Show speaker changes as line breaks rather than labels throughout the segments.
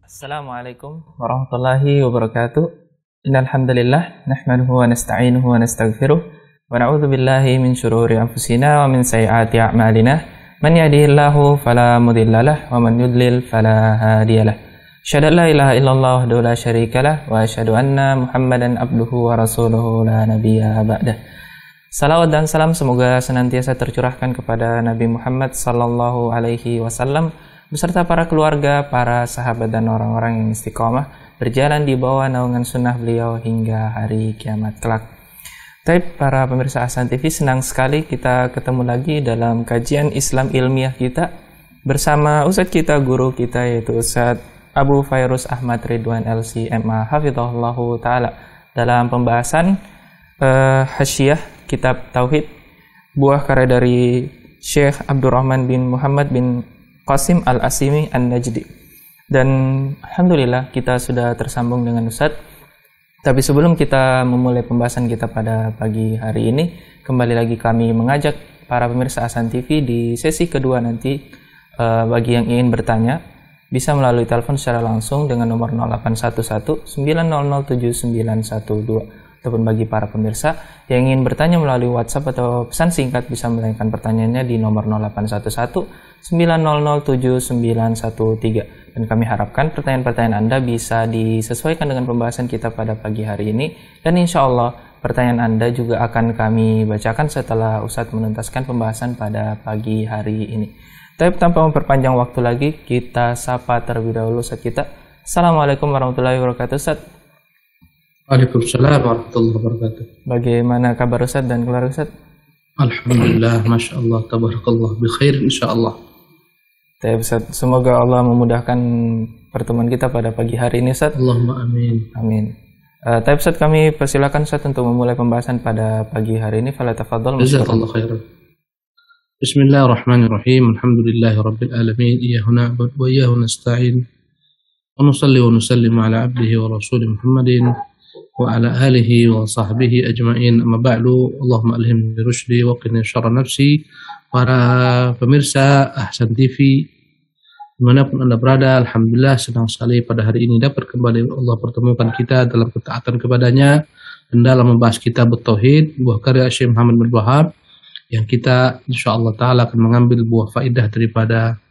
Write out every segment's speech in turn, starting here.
Assalamualaikum warahmatullahi wabarakatuh. Innal hamdalillah nahmaduhu wa nasta'inuhu wa nastaghfiruh wa na'udzu billahi min shururi anfusina wa min sayyiati a'malina. Man yahdihillahu fala mudhillalah wa man yudlil fala hadiyalah. Asyhadu an la ilaha illallah wahdahu la syarikalah wa asyhadu anna Muhammadan abduhu wa rasuluhu la nabiyya ba'dah. Salawat dan salam semoga senantiasa tercurahkan kepada Nabi Muhammad sallallahu alaihi wasallam beserta para keluarga, para sahabat dan orang-orang yang istiqomah berjalan di bawah naungan sunnah beliau hingga hari kiamat kelak. Baik, para pemirsa Ahsan TV, senang sekali kita ketemu lagi dalam kajian Islam ilmiah kita bersama Ustadz kita, guru kita, yaitu Ustadz Abu Fairuz Ahmad Ridwan LC.MA Hafizahullahu Ta'ala, dalam pembahasan Hasyiah Kitab Tauhid, buah karya dari Syekh Abdurrahman bin Muhammad bin Qasim Al-Asimi An-Najdi. Dan alhamdulillah kita sudah tersambung dengan Ustadz. Tapi sebelum kita memulai pembahasan kita pada pagi hari ini, kembali lagi kami mengajak para pemirsa Ahsan TV di sesi kedua nanti, bagi yang ingin bertanya bisa melalui telepon secara langsung dengan nomor 0811 900 7912. Ataupun bagi para pemirsa yang ingin bertanya melalui WhatsApp atau pesan singkat bisa melayangkan pertanyaannya di nomor 0811 900 7913. Dan kami harapkan pertanyaan-pertanyaan Anda bisa disesuaikan dengan pembahasan kita pada pagi hari ini, dan insya Allah pertanyaan Anda juga akan kami bacakan setelah Ustadz menuntaskan pembahasan pada pagi hari ini. Tapi tanpa memperpanjang waktu lagi, kita sapa terlebih dahulu Ustadz kita. Assalamualaikum warahmatullahi wabarakatuh, Ustadz.
Waalaikumsalam warahmatullahi wabarakatuh.
Bagaimana kabar Ustadz dan keluarga Ustadz?
Alhamdulillah, Masya Allah, tabarakallah, bikhair insyaAllah.
Ustadz, semoga Allah memudahkan pertemuan kita pada pagi hari ini Ustadz.
Allahumma amin.
Amin. Ustadz, kami persilakan Ustadz untuk memulai pembahasan pada pagi hari ini. Fala tafadhal.
Jazakallah khairan. Bismillahirrahmanirrahim. Alhamdulillahi rabbil alamin. Iyyahu na'budu wa iyyahu nasta'in. Wa nusalli wa nusallimu ala abdihi wa rasulih Muhammadin wa ala alihi wa sahbihi ajma'in. Amma ba'du. Allahumma alhimni rusydi wa qini syarra nafsi. Para pemirsa Ahsan TV dimanapun Anda berada, alhamdulillah senang sekali pada hari ini dapat kembali Allah pertemukan kita dalam ketaatan kepadanya dan dalam membahas kitab Tauhid, buah karya Syekh Muhammad bin Wahab, yang kita insyaallah ta'ala akan mengambil buah faidah daripada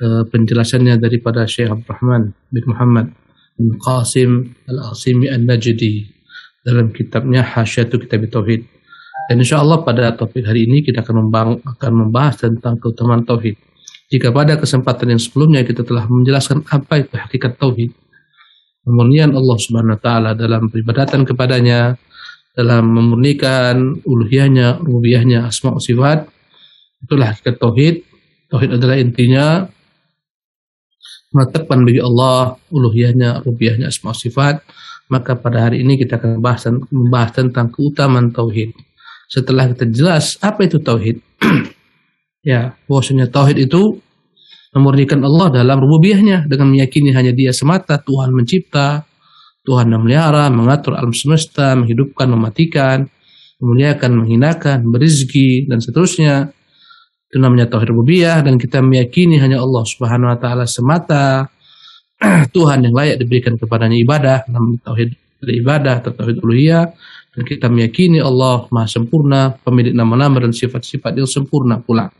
penjelasannya daripada Syekh Abdurrahman bin Muhammad bin Qasim Al-Asimi An-Najdi dalam kitabnya Hasyiatu Kitab Tauhid. Dan insyaallah pada topik hari ini kita akan membahas tentang keutamaan Tauhid. Jika pada kesempatan yang sebelumnya kita telah menjelaskan apa itu hakikat Tauhid, pemurnian Allah Subhanahu Wa Taala dalam peribadatan kepadanya, dalam memurnikan uluhiyahnya, rububiyahnya, asma' wa sifat, itulah hakikat Tauhid. Tauhid adalah intinya menetapkan bagi Allah uluhiyahnya, rububiyahnya, asma' wa sifat. Maka pada hari ini kita akan membahas tentang keutamaan Tauhid. Setelah kita jelas apa itu Tauhid, ya, bahwasanya Tauhid itu memurnikan Allah dalam rububiyahnya dengan meyakini hanya Dia semata, Tuhan mencipta, Tuhan yang memelihara, mengatur alam semesta, menghidupkan, mematikan, memuliakan, menghinakan, berizki, dan seterusnya. Itu namanya Tauhid rububiyah, dan kita meyakini hanya Allah Subhanahu Wa Taala semata Tuhan yang layak diberikan kepadanya ibadah, namanya Tauhid ibadah atau Tauhid uluhiyah. Dan kita meyakini Allah Maha Sempurna, pemilik nama-nama dan sifat-sifat yang sempurna pula.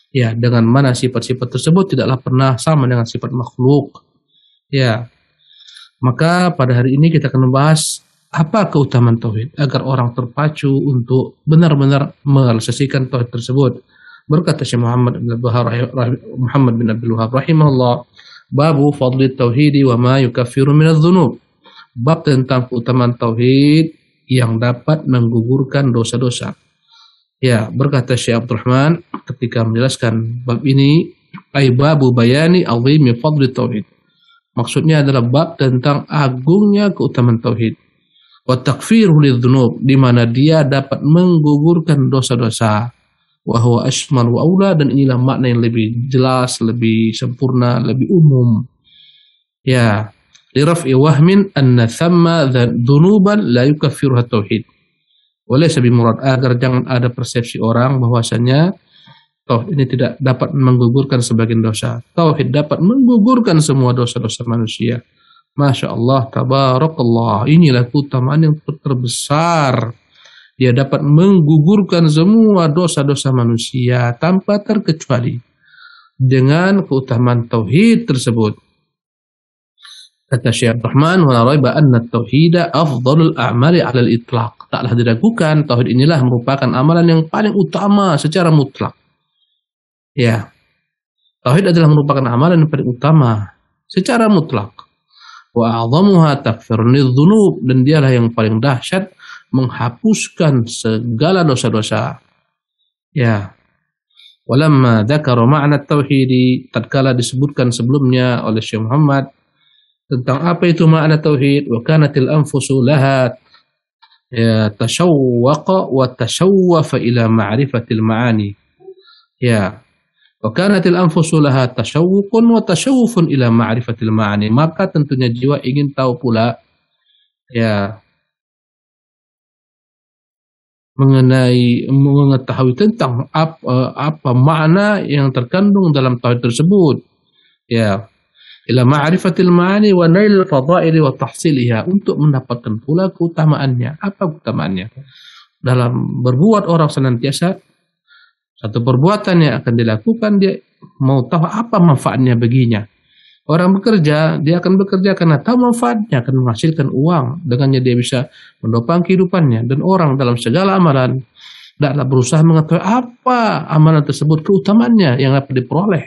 Ya, dengan mana sifat-sifat tersebut tidaklah pernah sama dengan sifat makhluk. Ya, maka pada hari ini kita akan membahas apa keutamaan Tauhid agar orang terpacu untuk benar-benar merealisasikan Tauhid tersebut. Berkata Syekh Muhammad bin Abdul Wahab rahimahullah, babu fadli tauhidi wa ma yukaffiru minadz dzunub. Bab tentang keutamaan Tauhid yang dapat menggugurkan dosa-dosa. Ya, berkata Syekh Abdurrahman ketika menjelaskan bab ini, ay babu bayani azimi fadli tauhid. Maksudnya adalah bab tentang agungnya keutamaan tauhid. Wa takfiruhu lidzunub, di mana dia dapat menggugurkan dosa-dosa. Wa huwa ashmal wa aula, dan inilah makna yang lebih jelas, lebih sempurna, lebih umum. Ya, liraf'i wahmin anna thamma dhunuban la yukaffiruha tauhid. Oleh sebab murad, agar jangan ada persepsi orang bahwasanya Tauhid ini tidak dapat menggugurkan sebagian dosa. Tauhid dapat menggugurkan semua dosa-dosa manusia. Masya Allah, tabarakallah. Inilah keutamaan yang terbesar. Dia dapat menggugurkan semua dosa-dosa manusia tanpa terkecuali. Dengan keutamaan tauhid tersebut. Kata Syekh Rahman, wala raiba anna at-tauhida afdhalul a'mali 'ala al-itlaq. Taklah diragukan, tauhid inilah merupakan amalan yang paling utama secara mutlak. Ya. Tauhid adalah merupakan amalan yang paling utama secara mutlak. Wa a'dhamuha takfirun lidz-dzunub, dan dialah yang paling dahsyat menghapuskan segala dosa-dosa. Ya. Walamma dzakara ma'na at-tauhid, tatkala disebutkan sebelumnya oleh Syekh Muhammad tentang apa itu makna tauhid, wa kanatil anfusu laha ya tashawwaqa wa tashawwafa ila ma'rifatil ma'ani. Ya. Wa kanatil anfusu laha tashawwuqun wa tashawwufun ila ma'rifatil ma'ani. Maka tentunya jiwa ingin tahu pula ya mengetahui tentang apa makna yang terkandung dalam tauhid tersebut. Ya. Ila ma'rifatil ma'ani wa nail fadaili wa tahsiliha, untuk mendapatkan pula keutamaannya. Apa keutamaannya? Dalam berbuat orang senantiasa satu perbuatan yang akan dilakukan, dia mau tahu apa manfaatnya baginya. Orang bekerja, dia akan bekerja karena tahu manfaatnya, akan menghasilkan uang. Dengannya dia bisa menopang kehidupannya. Dan orang dalam segala amalan tidaklah berusaha mengetahui apa amalan tersebut, keutamaannya yang dapat diperoleh.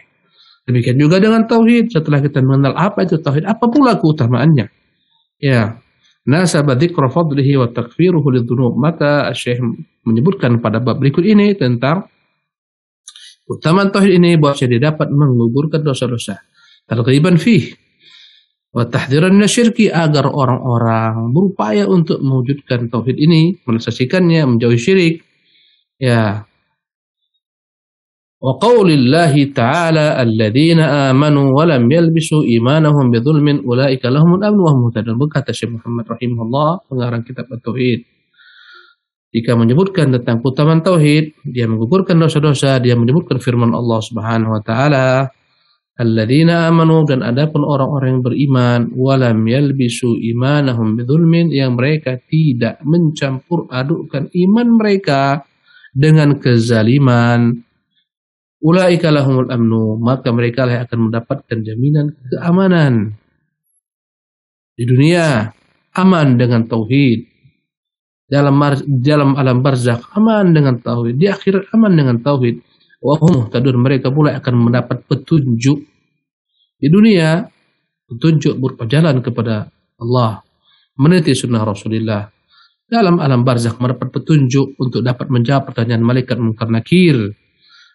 Demikian juga dengan tauhid. Setelah kita mengenal apa itu tauhid, apa pula keutamaannya? Ya, nasaba dzikra fadlihi wa takfiruhu lidzunub. Maka Syekh menyebutkan pada bab berikut ini tentang keutamaan tauhid ini, bahwa dia dapat menggugurkan dosa-dosa. Targhiban fih wa tahdhiran minasyirki, agar orang-orang berupaya untuk mewujudkan tauhid ini, merealisasikannya, menjauhi syirik. Ya. Wa qaulillahi ta'ala alladzina amanu wa lam yalbisu imanahum bidzulmin ulaika lahumul amnu wa hum muhtadun. Berkata Syekh Muhammad rahimahullah, pengarang kitab At-Tauhid, jika menyebutkan tentang keutamaan tauhid, dia menggugurkan dosa-dosa, dia menyebutkan firman Allah Subhanahu wa taala, alladzina amanu, dan adapun orang-orang yang beriman, wa lam yalbisu imanahum bidzulmin, yang mereka tidak mencampur adukkan iman mereka dengan kezaliman, ulaika lahumul amnu, maka mereka lah yang akan mendapatkan jaminan keamanan di dunia, aman dengan tauhid, dalam alam barzakh aman dengan tauhid, di akhirat aman dengan tauhid. Wa hum muhtadun, mereka pula akan mendapat petunjuk di dunia, petunjuk berupa jalan kepada Allah, meniti sunnah Rasulullah. Dalam alam barzakh mendapat petunjuk untuk dapat menjawab pertanyaan malaikat Munkar Nakir.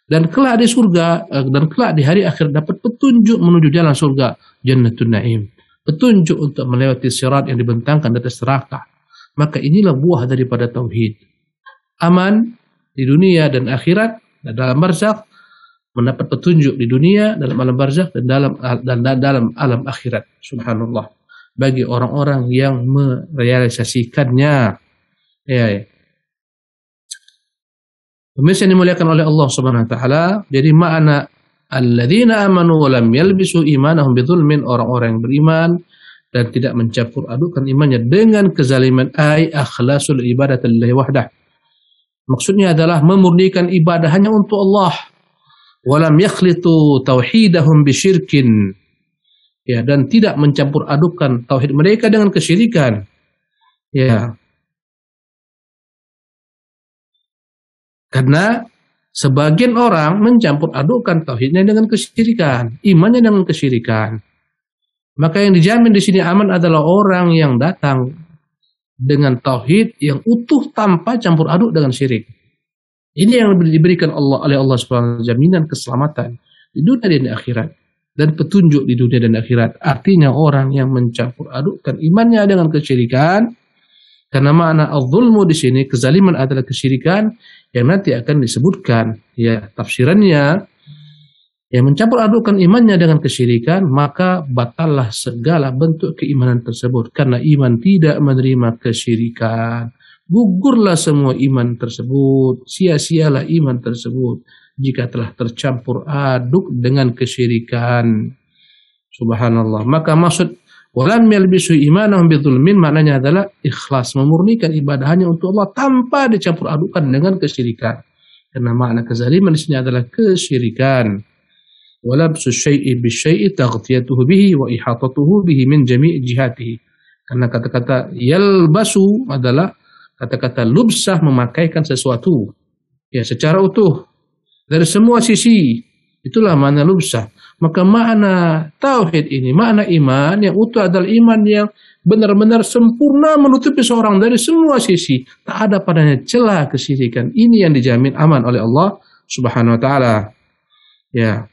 Dan kelak di surga, dan kelak di hari akhir dapat petunjuk menuju jalan surga, Jannatun Naim. Petunjuk untuk melewati sirat yang dibentangkan di atas neraka. Maka inilah buah daripada tauhid. Aman di dunia dan akhirat, dan dalam barzakh mendapat petunjuk di dunia, dalam alam barzakh, dan dalam alam akhirat. Subhanallah. Bagi orang-orang yang merealisasikannya. Ya. Pemirsa yang dimuliakan oleh Allah Subhanahu wa taala, jadi makna alladzina amanu wa lam yalbisu imanahum bidzulmin, orang-orang yang beriman dan tidak mencampur adukkan imannya dengan kezaliman, ay akhlasul ibadati lillahi wahdah. Maksudnya adalah memurnikan ibadah hanya untuk Allah. Wa lam yakhlitu tauhidahum bisyirkin. Ya, dan tidak mencampur adukkan tauhid mereka dengan kesyirikan. Ya. Karena sebagian orang mencampur adukkan tauhidnya dengan kesyirikan, imannya dengan kesyirikan. Maka yang dijamin di sini aman adalah orang yang datang dengan tauhid yang utuh tanpa campur aduk dengan syirik. Ini yang diberikan Allah oleh Allah Subhanahu wa taala, jaminan keselamatan di dunia dan di akhirat, dan petunjuk di dunia dan akhirat. Artinya orang yang mencampur adukkan imannya dengan kesyirikan, karena makna az-zulmu di sini, kezaliman adalah kesyirikan yang nanti akan disebutkan ya tafsirannya. Yang mencampur adukkan imannya dengan kesyirikan, maka batallah segala bentuk keimanan tersebut, karena iman tidak menerima kesyirikan. Gugurlah semua iman tersebut, sia-sialah iman tersebut. jika telah tercampur aduk dengan kesyirikan. Subhanallah. Maka maksud walam yalbisu imanahum bidzulmin maknanya adalah ikhlas, memurnikan ibadahnya untuk Allah tanpa dicampur adukkan dengan kesyirikan. Karena makna kezaliman di sini adalah kesyirikan. Walabsu syai'i bisyai'i taghtiyatuhu bihi wa ihatatuhu bihi min jami' jihatihi. Karena kata-kata yalbasu adalah kata-kata lubsah, memakaikan sesuatu ya secara utuh dari semua sisi. Itulah makna lubsah. Maka makna tauhid ini, makna iman yang utuh adalah iman yang benar-benar sempurna menutupi seorang dari semua sisi. Tak ada padanya celah kesyirikan. Ini yang dijamin aman oleh Allah Subhanahu wa taala. Ya.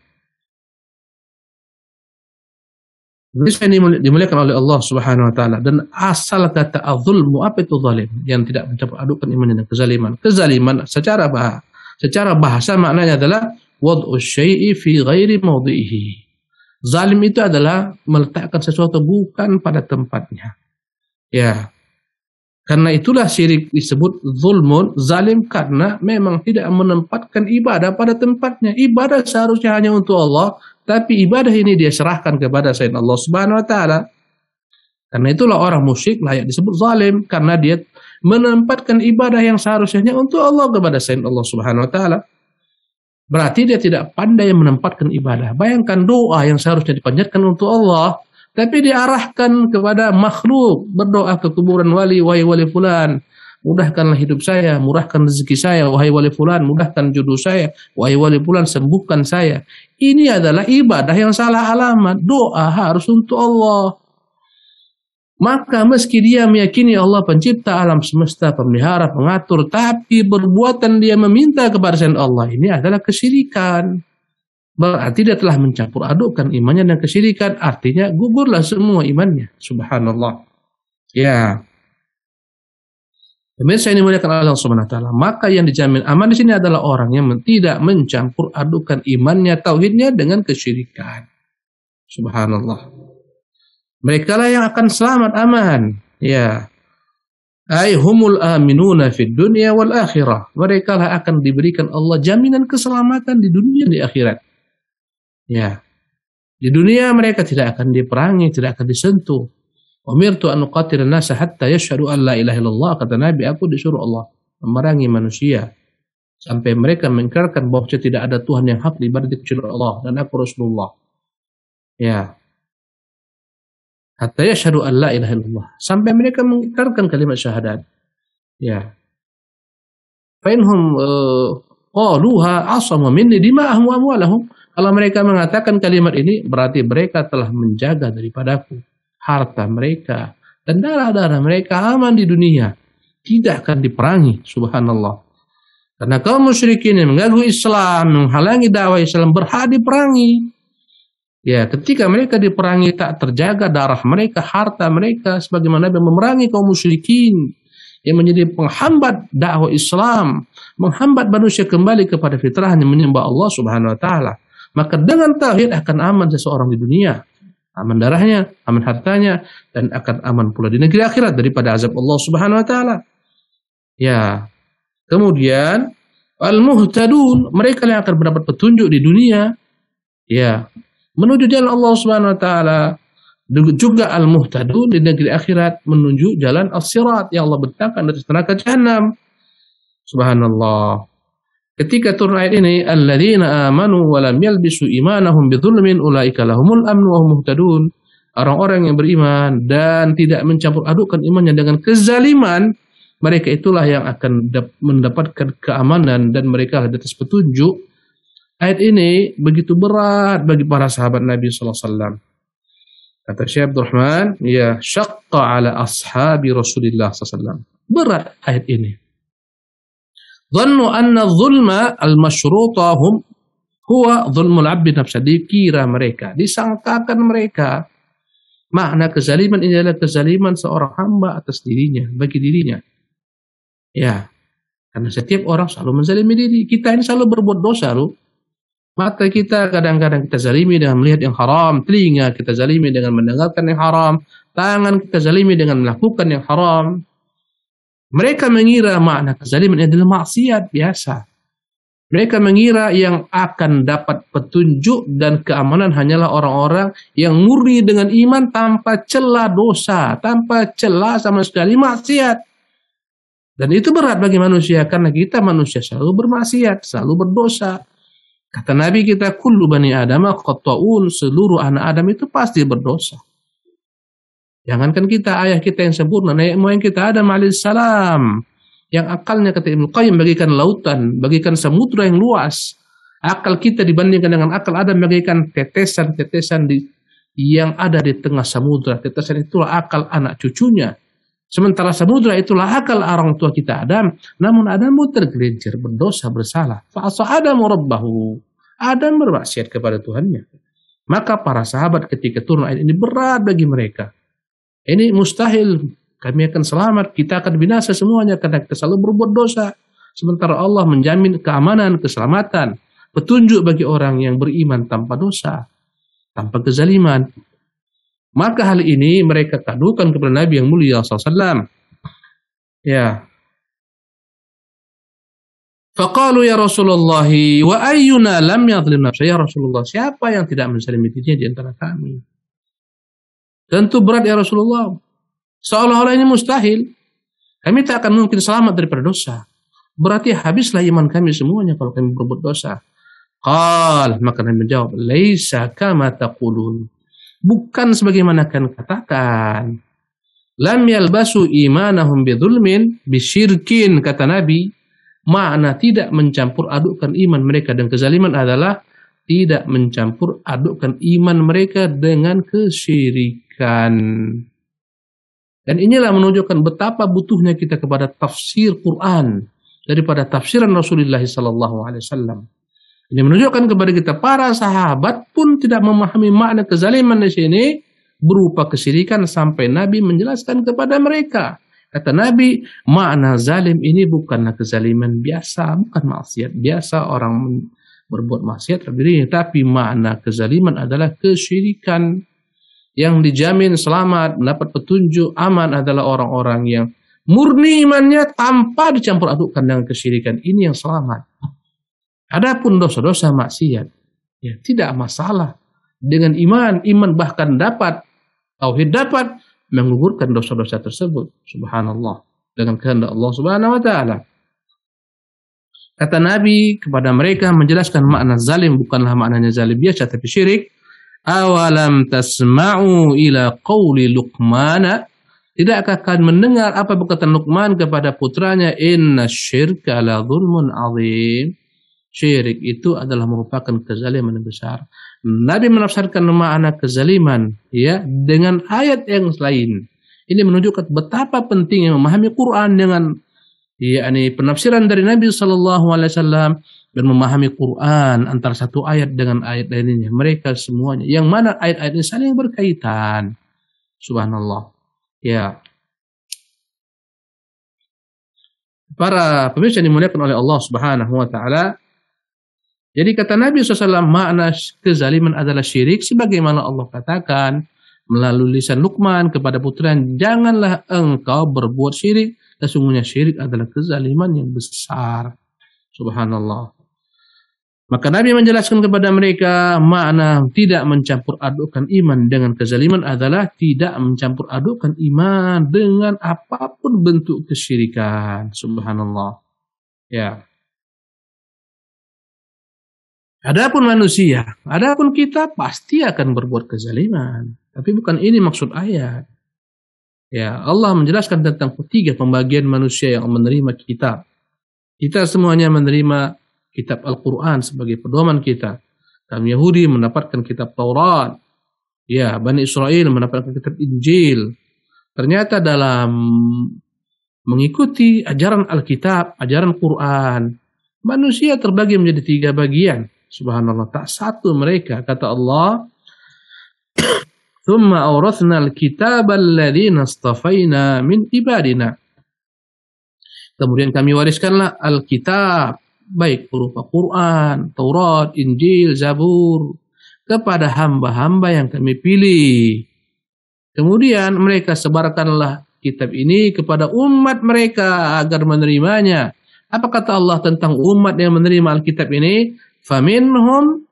Bisa dimuliakan oleh Allah Subhanahu wa taala. Dan asal kata az-zulmu, apa itu zalim? Yang tidak mencampur adukkan iman dengan kezaliman. Kezaliman secara bahasa maknanya adalah wad'u syai'i fi ghairi mawdhi'ihi. Zalim itu adalah meletakkan sesuatu bukan pada tempatnya. Ya. Karena itulah syirik disebut zulmun, zalim, karena memang tidak menempatkan ibadah pada tempatnya. Ibadah seharusnya hanya untuk Allah, tapi ibadah ini dia serahkan kepada selain Allah Subhanahu wa taala. Karena itulah orang musyrik layak disebut zalim, karena dia menempatkan ibadah yang seharusnya untuk Allah kepada selain Allah Subhanahu wa taala. Berarti dia tidak pandai menempatkan ibadah. Bayangkan doa yang seharusnya dipanjatkan untuk Allah, tapi diarahkan kepada makhluk. Berdoa ke kuburan wali, wahai wali fulan, mudahkanlah hidup saya, murahkan rezeki saya, wahai wali fulan, mudahkan jodoh saya, wahai wali fulan, sembuhkan saya. Ini adalah ibadah yang salah alamat. Doa harus untuk Allah. Maka meski dia meyakini Allah pencipta alam semesta, pemelihara, pengatur, tapi perbuatan dia meminta kepada selain Allah ini adalah kesyirikan. Berarti dia telah mencampur adukkan imannya dengan kesyirikan. Artinya gugurlah semua imannya. Subhanallah. Ya. Pemirsa ini dimuliakan Allah Subhanahu wa taala. Maka yang dijamin aman di sini adalah orang yang tidak mencampur adukkan imannya, tauhidnya dengan kesyirikan. Subhanallah. Mereka lah yang akan selamat aman. Ya. Ai humul aminuna fid dunya wal akhirah. Mereka lah akan diberikan Allah jaminan keselamatan di dunia dan di akhirat. Ya. Di dunia mereka tidak akan diperangi, tidak akan disentuh. Umirtu an uqatila an-nasa hatta yashhadu an la ilaha illallah, kata Nabi, aku disuruh Allah memerangi manusia sampai mereka mengingkarkan bahwa tidak ada Tuhan yang hak diibadati kecuali Allah dan aku Rasulullah. Ya. Hatta yashhadu an la ilaha illallah, sampai mereka mengingkarkan kalimat syahadat. Ya. Fa inhum qaluha asamu minni dima'ahum wa amwalahum. Kalau mereka mengatakan kalimat ini, berarti mereka telah menjaga daripadaku harta mereka dan darah-darah mereka aman di dunia, tidak akan diperangi. Subhanallah. Karena kaum musyrikin yang mengganggu Islam, menghalangi dakwah Islam, berhak diperangi. Ya, ketika mereka diperangi, tak terjaga darah mereka, harta mereka, sebagaimana Nabi memerangi kaum musyrikin yang menjadi penghambat dakwah Islam, menghambat manusia kembali kepada fitrahnya menyembah Allah Subhanahu wa taala. Maka dengan tauhid akan aman seseorang di dunia, aman darahnya, aman hartanya, dan akan aman pula di negeri akhirat daripada azab Allah Subhanahu wa taala. Ya. Kemudian al-muhtadun, mereka yang akan mendapat petunjuk di dunia, ya, menuju jalan Allah Subhanahu wa taala. Juga al-muhtadun di negeri akhirat menuju jalan as-sirat yang Allah bentangkan dari neraka jahanam. Subhanallah. Ketika turun ayat ini, alladzina amanu wa lam yalbisu imanahum bidzulmin ulaika lahumul amnu wa hum muhtadun. Orang-orang yang beriman dan tidak mencampur adukkan imannya dengan kezaliman, mereka itulah yang akan mendapatkan keamanan dan mereka di atas petunjuk. Ayat ini begitu berat bagi para sahabat Nabi sallallahu alaihi wasallam. Kata Syekh Abdul Rahman, ya syaqqa ala ashabi Rasulillah sallallahu alaihi wasallam. Berat ayat ini. Dhannu anna dhulma al-masyruta huwa dhulmul 'abdi nafsa. Dikira mereka, disangkakan mereka, makna kezaliman ini adalah kezaliman seorang hamba atas dirinya, bagi dirinya. Ya, karena setiap orang selalu menzalimi diri. Kita ini selalu berbuat dosa, loh. Mata kita kadang-kadang kita zalimi dengan melihat yang haram, telinga kita zalimi dengan mendengarkan yang haram, tangan kita zalimi dengan melakukan yang haram. Mereka mengira makna kezaliman adalah maksiat biasa. Mereka mengira yang akan dapat petunjuk dan keamanan hanyalah orang-orang yang murni dengan iman tanpa celah dosa, tanpa celah sama sekali maksiat. Dan itu berat bagi manusia karena kita manusia selalu bermaksiat, selalu berdosa. Kata Nabi kita, kullu bani adama khata'un, seluruh anak Adam itu pasti berdosa. Jangankan kita, ayah kita yang sempurna, nenek moyang kita Adam alaihissalam, yang akalnya kata Ibnu Qayyim bagikan lautan, bagikan samudra yang luas. Akal kita dibandingkan dengan akal Adam bagikan tetesan-tetesan yang ada di tengah samudra. Tetesan itulah akal anak cucunya. Sementara samudra itulah akal orang tua kita Adam. Namun Adam tergelincir, berdosa, bersalah. Fa'asa Adamu rabbahu. Adam bermaksiat kepada Tuhannya. Maka para sahabat ketika turun ayat ini berat bagi mereka. Ini mustahil. Kami akan selamat, kita akan binasa semuanya karena kita selalu berbuat dosa. Sementara Allah menjamin keamanan, keselamatan, petunjuk bagi orang yang beriman tanpa dosa, tanpa kezaliman. Maka hal ini mereka kadukan kepada Nabi yang mulia SAW. Ya. Faqalu ya Rasulullah wa ayyuna lam yadhlim nafsa. Ya Rasulullah, siapa yang tidak menzalimi dirinya di antara kami? Tentu berat ya Rasulullah. Seolah-olah ini mustahil. Kami tak akan mungkin selamat daripada dosa. Berarti habislah iman kami semuanya kalau kami berbuat dosa. Qal, maka Nabi menjawab, laisa kama taqulun. Bukan sebagaimana kalian katakan. Lam yalbasu imanahum bidzulmin bisyirkin, kata Nabi. Makna tidak mencampur adukkan iman mereka dengan kezaliman adalah tidak mencampur adukkan iman mereka dengan kesyirikan. Dan inilah menunjukkan betapa butuhnya kita kepada tafsir Quran daripada tafsiran Rasulullah SAW. Ini menunjukkan kepada kita para sahabat pun tidak memahami makna kezaliman di sini berupa kesyirikan sampai Nabi menjelaskan kepada mereka. Kata Nabi, makna zalim ini bukanlah kezaliman biasa, bukan maksiat biasa orang berbuat maksiat terdiri, tapi makna kezaliman adalah kesyirikan. Yang dijamin selamat, mendapat petunjuk, aman adalah orang-orang yang murni imannya tanpa dicampur adukkan dengan kesyirikan. Ini yang selamat. Adapun dosa-dosa maksiat, ya tidak masalah. Dengan iman bahkan dapat, tauhid dapat menggugurkan dosa-dosa tersebut. Subhanallah. Dengan kehendak Allah Subhanahu wa Ta'ala. Kata Nabi kepada mereka menjelaskan makna zalim bukanlah maknanya zalim biasa tapi syirik. Awalam tasma'u ila qawli Luqman. Tidakkah kalian mendengar apa perkataan Luqman kepada putranya? Inna syirka la zulmun azim. Syirik itu adalah merupakan kezaliman yang besar. Nabi menafsirkan makna kezaliman ya dengan ayat yang lain. Ini menunjukkan betapa pentingnya memahami Quran dengan yakni penafsiran dari Nabi SAW dan memahami Quran antara satu ayat dengan ayat lainnya. Mereka semuanya yang mana ayat-ayat ini saling berkaitan. Subhanallah. Ya. Para pemirsa yang dimuliakan oleh Allah Subhanahu wa Ta'ala. Jadi kata Nabi SAW, makna kezaliman adalah syirik sebagaimana Allah katakan melalui lisan Luqman kepada putranya, janganlah engkau berbuat syirik, sesungguhnya syirik adalah kezaliman yang besar. Subhanallah. Maka Nabi menjelaskan kepada mereka makna tidak mencampur adukkan iman dengan kezaliman adalah tidak mencampur adukkan iman dengan apapun bentuk kesyirikan. Subhanallah. Ya. Adapun manusia, adapun kita pasti akan berbuat kezaliman. Tapi bukan ini maksud ayat. Ya, Allah menjelaskan tentang ketiga pembagian manusia yang menerima kitab. Kita semuanya menerima kitab Al-Quran sebagai pedoman kita. Kaum Yahudi mendapatkan kitab Taurat. Ya, Bani Israel mendapatkan kitab Injil. Ternyata dalam mengikuti ajaran Alkitab, ajaran Quran, manusia terbagi menjadi tiga bagian. Subhanallah, tak satu mereka, kata Allah, "Tsumma awrathna al-kitaba alladziina istafaina min ibadina." Kemudian kami wariskanlah Alkitab, baik berupa Quran, Taurat, Injil, Zabur, kepada hamba-hamba yang kami pilih. Kemudian mereka sebarkanlah kitab ini kepada umat mereka agar menerimanya. Apa kata Allah tentang umat yang menerima Alkitab ini? Faminhum,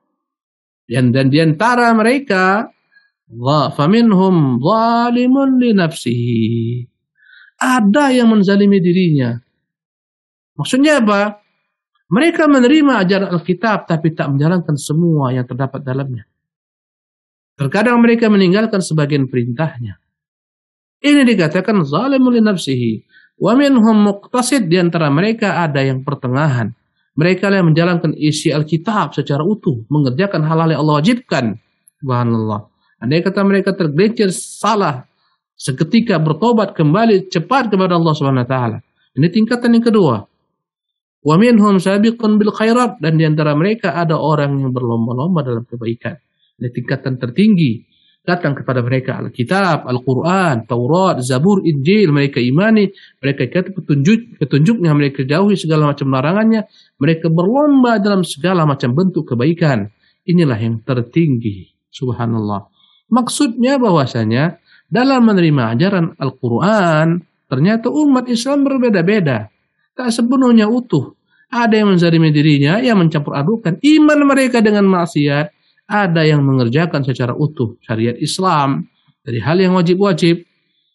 dan di antara mereka, faminhum zalimun li nafsihi. Ada yang menzalimi dirinya. Maksudnya apa? Mereka menerima ajaran Alkitab tapi tak menjalankan semua yang terdapat dalamnya. Terkadang mereka meninggalkan sebagian perintahnya. Ini dikatakan zalimun li nafsihi. Wa minhum muqtasid, di antara mereka ada yang pertengahan. Mereka yang menjalankan isi Alkitab secara utuh, mengerjakan hal-hal yang Allah wajibkan. Subhanallah. Andai kata mereka tergelincir salah, seketika bertobat kembali cepat kepada Allah Subhanahu wa taala. Ini tingkatan yang kedua. Wa minhum sabiqun bil khairat, dan di antara mereka ada orang yang berlomba-lomba dalam kebaikan. Ini tingkatan tertinggi. Datang kepada mereka Alkitab, Al-Quran, Taurat, Zabur, Injil, mereka imani, mereka ikuti petunjuknya, mereka jauhi segala macam larangannya, mereka berlomba dalam segala macam bentuk kebaikan. Inilah yang tertinggi. Subhanallah. Maksudnya bahwasanya dalam menerima ajaran Al-Quran, ternyata umat Islam berbeda-beda. Tak sepenuhnya utuh. Ada yang menzalimi dirinya, yang mencampur adukan iman mereka dengan maksiat. Ada yang mengerjakan secara utuh syariat Islam dari hal yang wajib-wajib.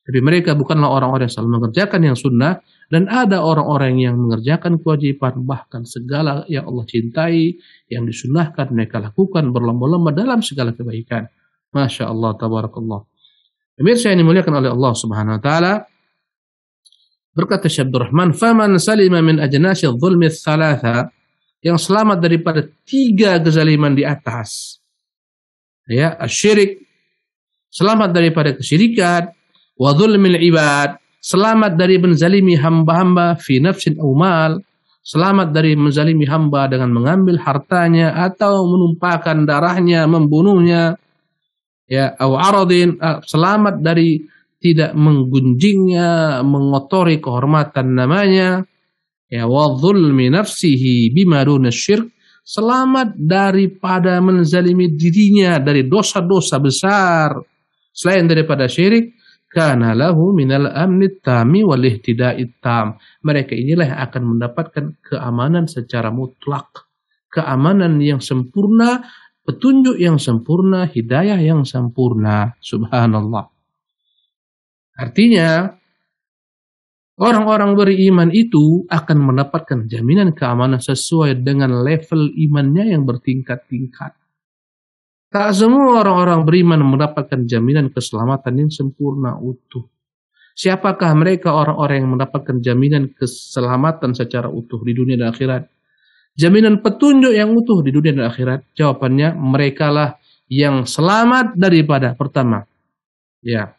Tapi mereka bukanlah orang-orang yang selalu mengerjakan yang sunnah. Dan ada orang-orang yang mengerjakan kewajiban, bahkan segala yang Allah cintai, yang disunnahkan mereka lakukan, berlomba-lomba dalam segala kebaikan. Masya Allah, tabarakallah. Pemirsa yang dimuliakan oleh Allah Subhanahu wa taala, berkata Syekh Abdul Rahman, "Faman salima min ajnasi dzulmi tsalatsa", yang selamat daripada 3 kezaliman di atas. Ya, asyirik, selamat daripada kesyirikan, wa dzulmil ibad, selamat dari menzalimi hamba-hamba fi nafsin aw mal, selamat dari menzalimi hamba dengan mengambil hartanya atau menumpahkan darahnya, membunuhnya. Ya, aw aradin, selamat dari tidak menggunjingnya, mengotori kehormatan namanya. Ya, wa dzulmi nafsihi bima duna syirk, selamat daripada menzalimi dirinya dari dosa-dosa besar selain daripada syirik. Kana lahu minal amnit tami wal ihtida'it tam, mereka inilah yang akan mendapatkan keamanan secara mutlak, keamanan yang sempurna, petunjuk yang sempurna, hidayah yang sempurna. Subhanallah. Artinya orang-orang beriman itu akan mendapatkan jaminan keamanan sesuai dengan level imannya yang bertingkat-tingkat. Tak semua orang-orang beriman mendapatkan jaminan keselamatan yang sempurna utuh. Siapakah mereka orang-orang yang mendapatkan jaminan keselamatan secara utuh di dunia dan akhirat? Jaminan petunjuk yang utuh di dunia dan akhirat? Jawabannya, merekalah yang selamat daripada, pertama, ya,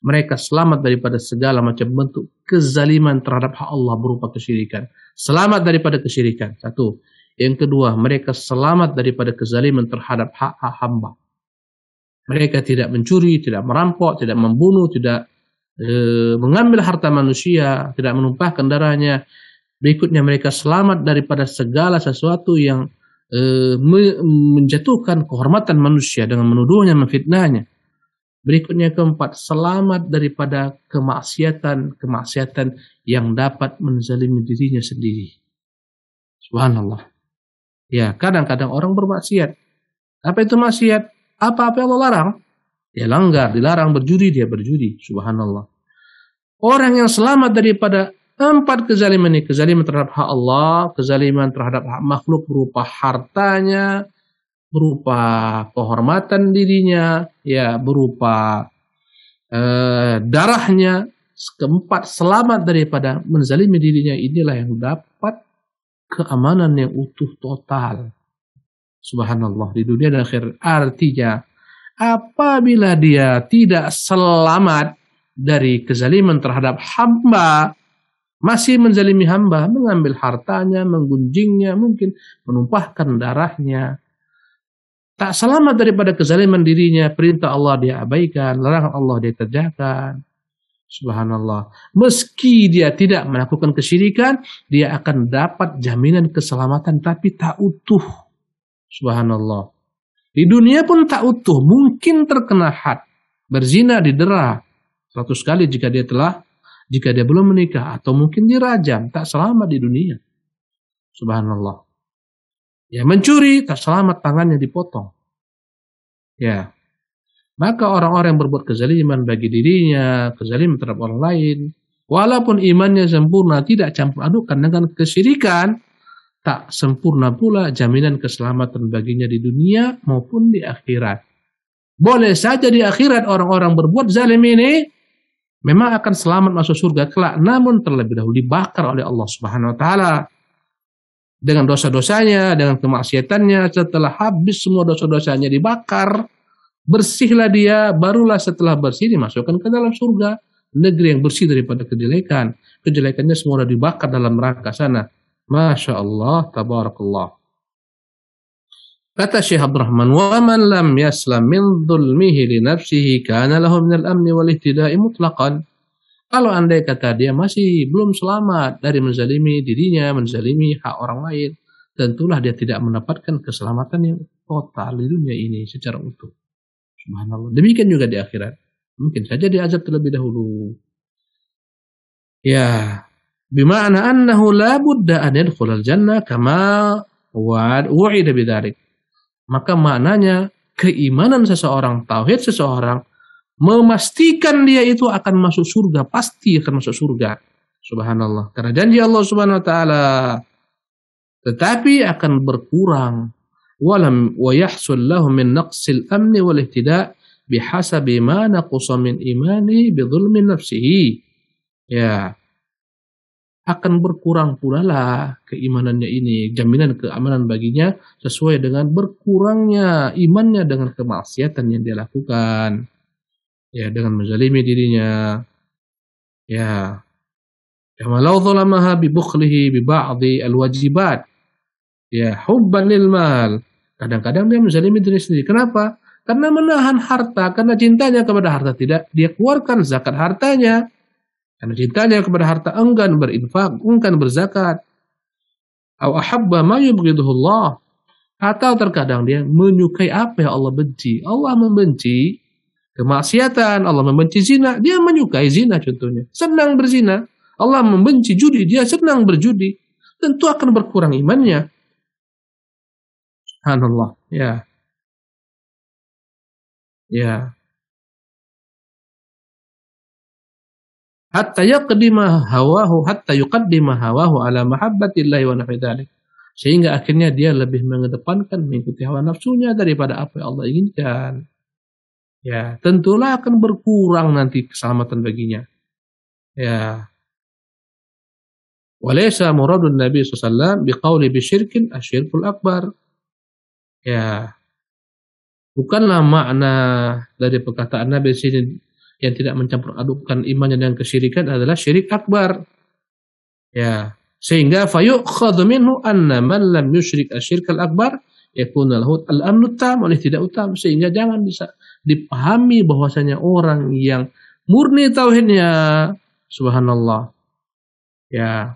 mereka selamat daripada segala macam bentuk kezaliman terhadap hak Allah berupa kesyirikan. Selamat daripada kesyirikan. Satu. Yang kedua, mereka selamat daripada kezaliman terhadap hak-hak hamba. Mereka tidak mencuri, tidak merampok, tidak membunuh, tidak mengambil harta manusia, tidak menumpahkan darahnya. Berikutnya, mereka selamat daripada segala sesuatu yang menjatuhkan kehormatan manusia dengan menuduhnya, memfitnahnya. Berikutnya, keempat, selamat daripada kemaksiatan yang dapat menzalimi dirinya sendiri. Subhanallah. Ya, kadang-kadang orang bermaksiat. Apa itu maksiat? Apa-apa yang Allah larang? Dia langgar, dilarang berjudi, dia berjudi. Subhanallah. Orang yang selamat daripada 4 kezaliman ini, kezaliman terhadap hak Allah, kezaliman terhadap hak makhluk berupa hartanya, berupa kehormatan dirinya, ya, berupa darahnya. Keempat, selamat daripada menzalimi dirinya, inilah yang dapat keamanan yang utuh total. Subhanallah, di dunia dan akhirat. Artinya, apabila dia tidak selamat dari kezaliman terhadap hamba, masih menzalimi hamba, mengambil hartanya, menggunjingnya, mungkin menumpahkan darahnya, tak selamat daripada kezaliman dirinya, perintah Allah dia abaikan, larangan Allah dia kerjakan. Subhanallah. Meski dia tidak melakukan kesyirikan, dia akan dapat jaminan keselamatan, tapi tak utuh. Subhanallah. Di dunia pun tak utuh, mungkin terkena had, berzina didera 100 kali jika dia telah Jika dia belum menikah atau mungkin dirajam, tak selamat di dunia. Subhanallah. Ya, mencuri tak selamat, tangannya dipotong. Ya. Maka orang-orang yang berbuat kezaliman bagi dirinya, kezaliman terhadap orang lain, walaupun imannya sempurna, tidak campur adukan dengan kesyirikan, tak sempurna pula jaminan keselamatan baginya di dunia maupun di akhirat. Boleh saja di akhirat orang-orang berbuat zalim ini memang akan selamat masuk surga kelak, namun terlebih dahulu dibakar oleh Allah Subhanahu wa taala dengan dosa-dosanya, dengan kemaksiatannya. Setelah habis semua dosa-dosanya dibakar, bersihlah dia, barulah setelah bersih dimasukkan ke dalam surga, negeri yang bersih daripada kejelekan. Kejelekannya semua sudah dibakar dalam neraka sana. Masya Allah, tabarakallah. Kata Syekh Abdurrahman, wa man lam yaslam min dhulmihi li nafsihi kana lahu min al-amni wal ihtida'i mutlaqan. Kalau andai kata dia masih belum selamat dari menzalimi dirinya, menzalimi hak orang lain, tentulah dia tidak mendapatkan keselamatan yang total di dunia ini secara utuh. Subhanallah. Demikian juga di akhirat. Mungkin saja diazab terlebih dahulu. Ya, bima'na annahu la budda an yadkhulal jannah kama wa'ida bidzalik. Maka maknanya keimanan seseorang, tauhid seseorang, memastikan dia itu akan masuk surga, pasti akan masuk surga. Subhanallah. Karena janji Allah Subhanahu wa taala. Tetapi akan berkurang. Walam wa yahsul lahu min naqsil amni wal ihtida' bihasabi ma naqasa min imani bi dhulmi nafsihi. Ya. Akan berkurang pula lah keimanannya ini, jaminan keamanan baginya sesuai dengan berkurangnya imannya dengan kemaksiatan yang dia lakukan. Ya, dengan menzalimi dirinya. Ya. Kama law zalamaha bi bukhlihi bi ba'dhi al-wajibat. Ya, hubban lil mal. Kadang-kadang dia menzalimi diri sendiri. Kenapa? Karena menahan harta, karena cintanya kepada harta tidak dia keluarkan zakat hartanya. Karena cintanya kepada harta enggan berinfak, enggan berzakat. Aw ahabba ma yubghiduhullah. Atau terkadang dia menyukai apa yang Allah benci. Allah membenci kemaksiatan, Allah membenci zina, dia menyukai zina contohnya. Senang berzina. Allah membenci judi, dia senang berjudi. Tentu akan berkurang imannya. Subhanallah. Ya. Ya. Hatta yuqaddima hawahu ala mahabbatillahi wa nahwi dzalik. Sehingga akhirnya dia lebih mengedepankan mengikuti hawa nafsunya daripada apa yang Allah inginkan. Ya, tentulah akan berkurang nanti keselamatan baginya. Ya. Walaysa muradun Nabi sallallahu alaihi wasallam biqauli bisyirkin asyirkul akbar. Ya. Bukanlah makna dari perkataan Nabi sini yang tidak mencampur adukkan imannya dengan kesyirikan adalah syirik akbar. Ya, sehingga fayu'khadhu minhu anna man lam yusyrik asyirkal akbar yakuna lahu al-amnu tam oleh tidak utam, sehingga jangan bisa dipahami bahwasanya orang yang murni tauhidnya, subhanallah. Ya.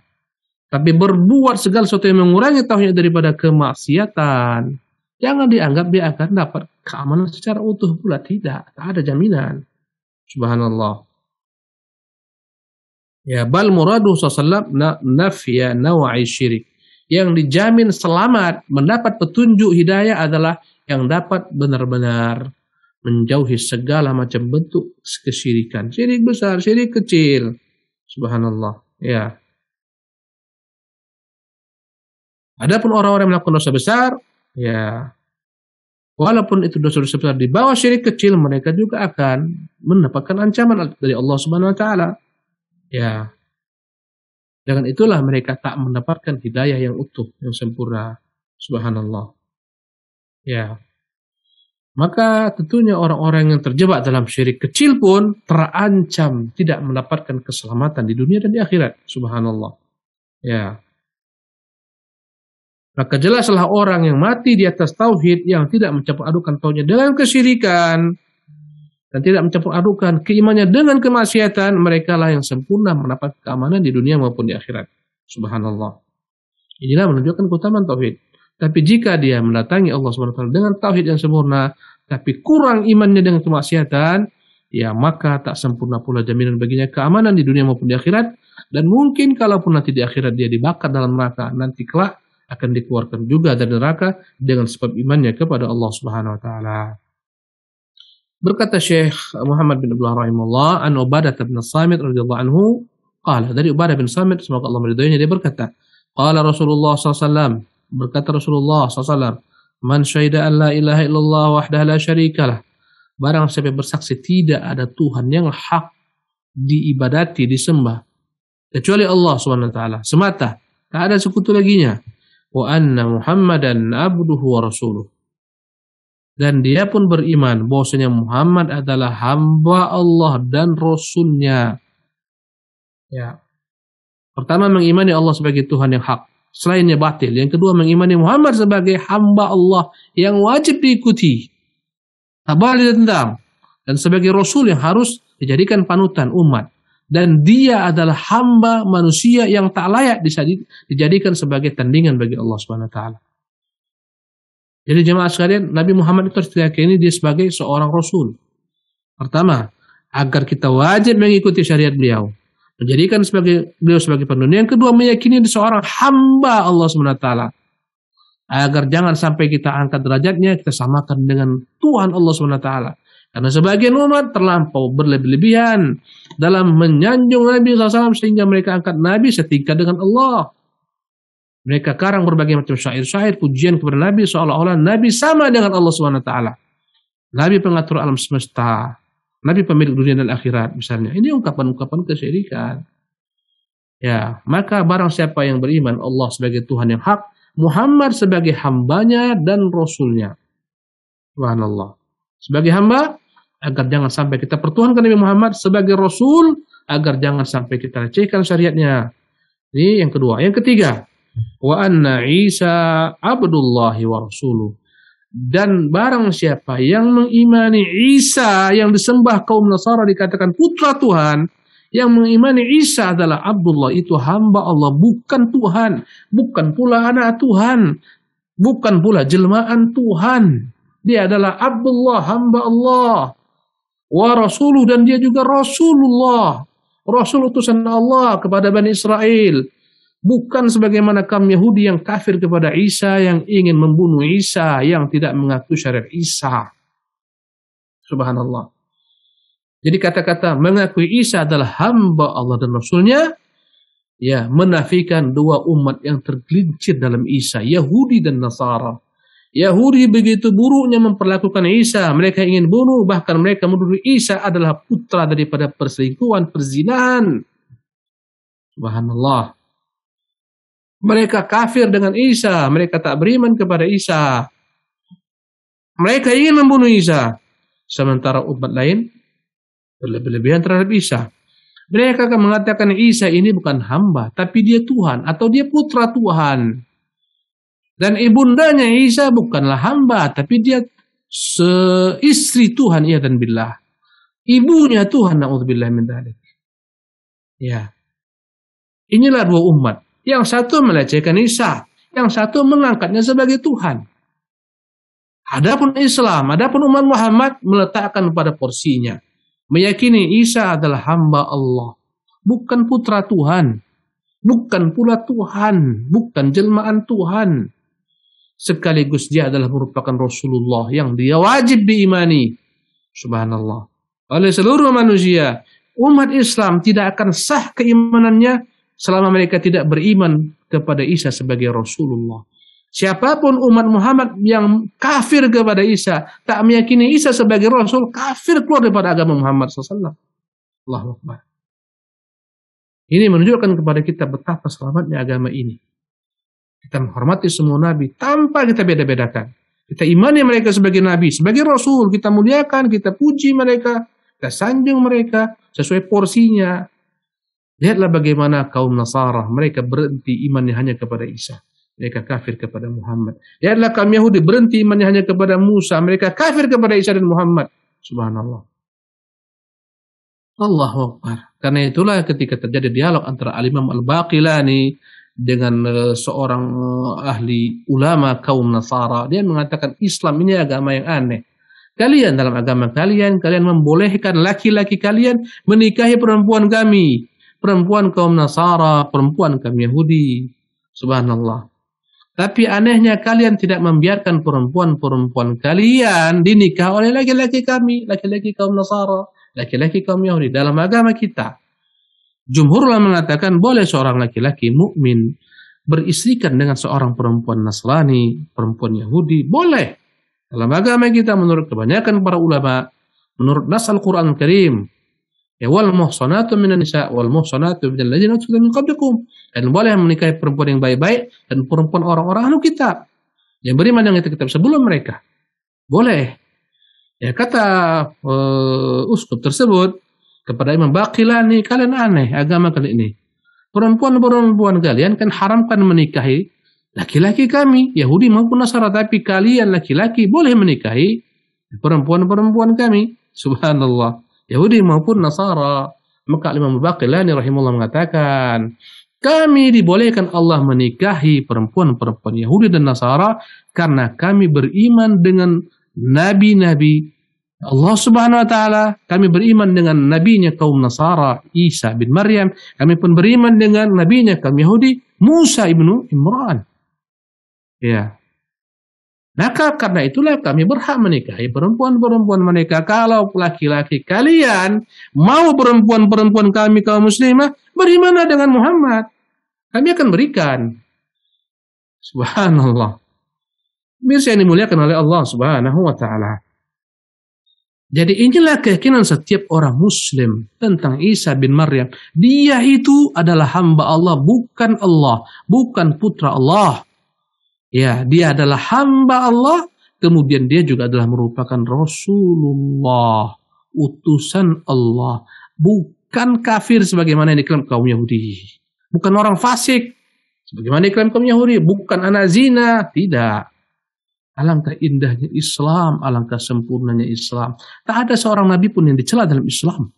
Tapi berbuat segala sesuatu yang mengurangi tauhidnya daripada kemaksiatan, jangan dianggap dia akan dapat keamanan secara utuh pula, tidak ada jaminan. Subhanallah. Ya, bal muradu sallallahu nafya naw'i syirik. Yang dijamin selamat mendapat petunjuk hidayah adalah yang dapat benar-benar menjauhi segala macam bentuk kesyirikan. Syirik besar, syirik kecil. Subhanallah. Ya. Adapun orang-orang yang melakukan dosa besar, ya, walaupun itu dosa-dosa besar di bawah syirik kecil, mereka juga akan mendapatkan ancaman dari Allah Subhanahu wa taala. Ya. Dengan itulah mereka tak mendapatkan hidayah yang utuh, yang sempurna. Subhanallah. Ya. Maka tentunya orang-orang yang terjebak dalam syirik kecil pun terancam tidak mendapatkan keselamatan di dunia dan di akhirat. Subhanallah. Ya. Maka jelaslah orang yang mati di atas tauhid, yang tidak mencampur adukan tauhidnya dengan kesyirikan dan tidak mencampur adukan keimanannya dengan kemaksiatan, mereka lah yang sempurna mendapat keamanan di dunia maupun di akhirat. Subhanallah. Inilah menunjukkan keutamaan tauhid. Tapi jika dia mendatangi Allah Subhanahu wa taala dengan tauhid yang sempurna, tapi kurang imannya dengan kemaksiatan, ya maka tak sempurna pula jaminan baginya keamanan di dunia maupun di akhirat. Dan mungkin kalaupun nanti di akhirat dia dibakar dalam neraka, nanti kelak akan dikeluarkan juga dari neraka dengan sebab imannya kepada Allah Subhanahu wa taala. Berkata Syekh Muhammad bin Abdullah rahimahullah, an Ubadah bin Samit radhiyallahu anhu, qala, dari Ubadah bin Samit semoga Allah meridhoinya, dia berkata, qala Rasulullah SAW, berkata Rasulullah SAW, man syahida an la ilaha illallah wahdahu la syarikalah, barang siapa bersaksi tidak ada Tuhan yang hak diibadati, disembah kecuali Allah Subhanahu wa taala semata, tak ada sekutu laginya, wa anna Muhammadan abduhu wa rasuluh, dan dia pun beriman bahwasanya Muhammad adalah hamba Allah dan Rasulnya. Ya. Pertama, mengimani Allah sebagai Tuhan yang hak, selainnya batil. Yang kedua, mengimani Muhammad sebagai hamba Allah yang wajib diikuti, tak boleh ditentang, dan sebagai Rasul yang harus dijadikan panutan umat. Dan dia adalah hamba manusia yang tak layak dijadikan sebagai tandingan bagi Allah Subhanahu wa taala. Jadi jemaah sekalian, Nabi Muhammad itu harus diyakini dia sebagai seorang Rasul. Pertama, agar kita wajib mengikuti syariat beliau, menjadikan beliau sebagai penuntun. Yang kedua, meyakini dia seorang hamba Allah SWT, agar jangan sampai kita angkat derajatnya, kita samakan dengan Tuhan Allah SWT. Karena sebagian umat terlampau berlebih-lebihan dalam menyanjung Nabi SAW, sehingga mereka angkat Nabi setingkat dengan Allah. Mereka karang berbagai macam syair-syair pujian kepada Nabi seolah-olah Nabi sama dengan Allah SWT. Nabi pengatur alam semesta, Nabi pemilik dunia dan akhirat misalnya. Ini ungkapan-ungkapan kesyirikan. Ya, maka barang siapa yang beriman Allah sebagai Tuhan yang hak, Muhammad sebagai hambanya dan Rasulnya. Subhanallah. Sebagai hamba, agar jangan sampai kita pertuhankan Nabi Muhammad, sebagai Rasul, agar jangan sampai kita lecehkan syariatnya. Ini yang kedua. Yang ketiga, wa anna Isa abdullahi wa rasuluh, dan barang siapa yang mengimani Isa yang disembah kaum Nasara dikatakan putra Tuhan, yang mengimani Isa adalah Abdullah, itu hamba Allah, bukan Tuhan, bukan pula anak Tuhan, bukan pula jelmaan Tuhan. Dia adalah Abdullah, hamba Allah, wa rasuluh, dan dia juga Rasulullah, Rasul utusan Allah kepada Bani Israel. Bukan sebagaimana kaum Yahudi yang kafir kepada Isa, yang ingin membunuh Isa, yang tidak mengaku syariat Isa. Subhanallah. Jadi kata-kata mengakui Isa adalah hamba Allah dan Rasulnya, ya, menafikan dua umat yang tergelincir dalam Isa, Yahudi dan Nasara. Yahudi begitu buruknya memperlakukan Isa, mereka ingin bunuh, bahkan mereka menuduh Isa adalah putra daripada perselingkuhan, perzinahan. Subhanallah. Mereka kafir dengan Isa, mereka tak beriman kepada Isa. Mereka ingin membunuh Isa. Sementara umat lain berlebihan terhadap Isa. Mereka akan mengatakan Isa ini bukan hamba, tapi dia Tuhan, atau dia putra Tuhan. Dan ibundanya Isa bukanlah hamba, tapi dia istri Tuhan, iyadzan billah. Ibunya Tuhan, na'udzubillah min dzalik. Ya. Inilah dua umat. Yang satu melecehkan Isa, yang satu mengangkatnya sebagai Tuhan. Adapun Islam, adapun umat Muhammad meletakkan pada porsinya, meyakini Isa adalah hamba Allah, bukan putra Tuhan, bukan pula Tuhan, bukan jelmaan Tuhan. Sekaligus dia adalah merupakan Rasulullah yang dia wajib diimani. Subhanallah. Oleh seluruh manusia, umat Islam tidak akan sah keimanannya selama mereka tidak beriman kepada Isa sebagai Rasulullah. Siapapun umat Muhammad yang kafir kepada Isa, tak meyakini Isa sebagai Rasul, kafir keluar daripada agama Muhammad SAW. Allahu Akbar. Ini menunjukkan kepada kita betapa selamatnya agama ini. Kita menghormati semua Nabi tanpa kita beda-bedakan. Kita imani mereka sebagai Nabi, sebagai Rasul. Kita muliakan, kita puji mereka, kita sanjung mereka sesuai porsinya. Lihatlah bagaimana kaum Nasara, mereka berhenti imannya hanya kepada Isa. Mereka kafir kepada Muhammad. Lihatlah kaum Yahudi berhenti imannya hanya kepada Musa. Mereka kafir kepada Isa dan Muhammad. Subhanallah. Allahu Akbar. Karena itulah ketika terjadi dialog antara Al-Imam Al-Baqilani dengan seorang ahli ulama kaum Nasara, dia mengatakan Islam ini agama yang aneh. Kalian dalam agama kalian membolehkan laki-laki kalian menikahi perempuan kami, perempuan kaum Nasara, perempuan kaum Yahudi. Subhanallah. Tapi anehnya kalian tidak membiarkan perempuan-perempuan kalian dinikah oleh laki-laki kami, laki-laki kaum Nasara, laki-laki kaum Yahudi. Dalam agama kita, jumhur ulama mengatakan boleh seorang laki-laki mukmin beristrikan dengan seorang perempuan Nasrani, perempuan Yahudi, boleh. Dalam agama kita menurut kebanyakan para ulama, menurut nas Al-Quran Al-Karim, ya wal muhsanatu minan nisa wal muhsanatu minal ladzina utul min qablikum. Dan boleh menikahi perempuan yang baik-baik dan perempuan orang-orang ahli kitab yang beriman dengan kitab sebelum mereka. Boleh. Ya kata uskup tersebut kepada Imam Baqilani, kalian aneh agama kalian ini. Perempuan-perempuan kalian kan haramkan menikahi laki-laki kami, Yahudi maupun Nasara, tapi kalian laki-laki boleh menikahi perempuan-perempuan kami. Subhanallah. Yahudi maupun Nasara. Maka Imam Baqilani rahimahullah mengatakan, kami dibolehkan Allah menikahi perempuan-perempuan Yahudi dan Nasara karena kami beriman dengan nabi-nabi Allah Subhanahu wa taala. Kami beriman dengan nabinya kaum Nasara, Isa bin Maryam. Kami pun beriman dengan nabinya kaum Yahudi, Musa ibnu Imran. Ya. Maka karena itulah kami berhak menikahi perempuan-perempuan mereka. Kalau laki-laki kalian mau perempuan-perempuan kami kaum muslimah beriman dengan Muhammad, kami akan berikan. Subhanallah. Mirsa yang dimuliakan oleh Allah Subhanahu wa taala. Jadi inilah keyakinan setiap orang muslim tentang Isa bin Maryam. Dia itu adalah hamba Allah, bukan Allah, bukan putra Allah. Ya, dia adalah hamba Allah, kemudian dia juga adalah merupakan Rasulullah, utusan Allah, bukan kafir sebagaimana yang diklaim kaum Yahudi, bukan orang fasik sebagaimana yang diklaim kaum Yahudi, bukan anak zina, tidak. Alangkah indahnya Islam, alangkah sempurnanya Islam. Tak ada seorang nabi pun yang dicela dalam Islam,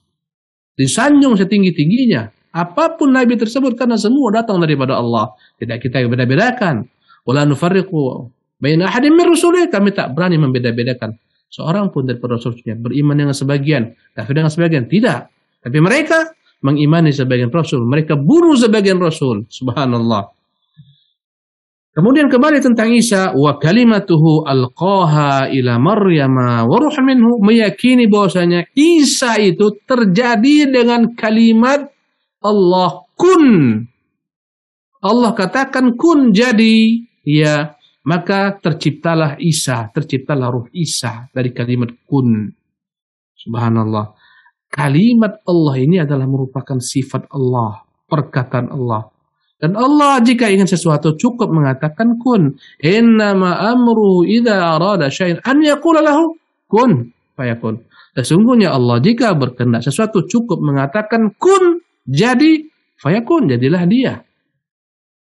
disanjung setinggi-tingginya apapun nabi tersebut, karena semua datang daripada Allah. Tidak kita beda-bedakan. Wala nufarriqu baina ahadin min rusulih, kami tak berani membeda-bedakan seorang pun dari rasulnya, beriman dengan sebagian, kafir dengan sebagian, tidak. Tapi mereka mengimani sebagian rasul, mereka bunuh sebagian rasul. Subhanallah. Kemudian kembali tentang Isa, wa kalimatuhu alqaha ila Maryama wa ruhun minhu, meyakini bahwasanya Isa itu terjadi dengan kalimat Allah kun. Allah katakan kun, jadi, ya, maka terciptalah Isa, terciptalah ruh Isa dari kalimat kun. Subhanallah. Kalimat Allah ini adalah merupakan sifat Allah, perkataan Allah. Dan Allah jika ingin sesuatu cukup mengatakan kun. Innama amru idza arada syai'an an yaqula lahu kun fayakun. Sesungguhnya Allah jika berkehendak sesuatu cukup mengatakan kun, jadi, fayakun, jadilah dia.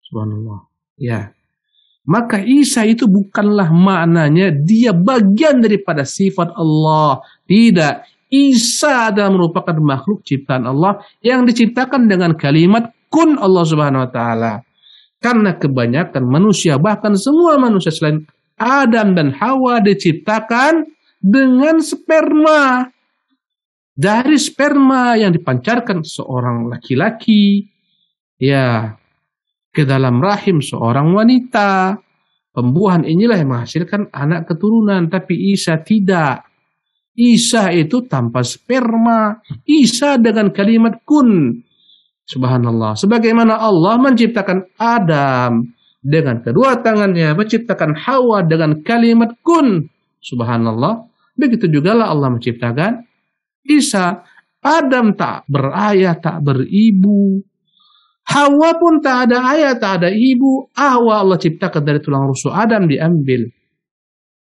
Subhanallah. Ya. Maka Isa itu bukanlah maknanya dia bagian daripada sifat Allah. Tidak. Isa adalah merupakan makhluk ciptaan Allah yang diciptakan dengan kalimat kun Allah Subhanahu wa taala. Karena kebanyakan manusia, bahkan semua manusia selain Adam dan Hawa, diciptakan dengan sperma. Dari sperma yang dipancarkan seorang laki-laki, ya, ke dalam rahim seorang wanita. Pembuahan inilah yang menghasilkan anak keturunan. Tapi Isa tidak. Isa itu tanpa sperma. Isa dengan kalimat kun. Subhanallah. Sebagaimana Allah menciptakan Adam dengan kedua tangannya, menciptakan Hawa dengan kalimat kun. Subhanallah. Begitu juga lah Allah menciptakan Isa. Adam tak berayah, tak beribu. Hawa pun tak ada ayah, tak ada ibu. Hawa Allah ciptakan dari tulang rusuk Adam diambil.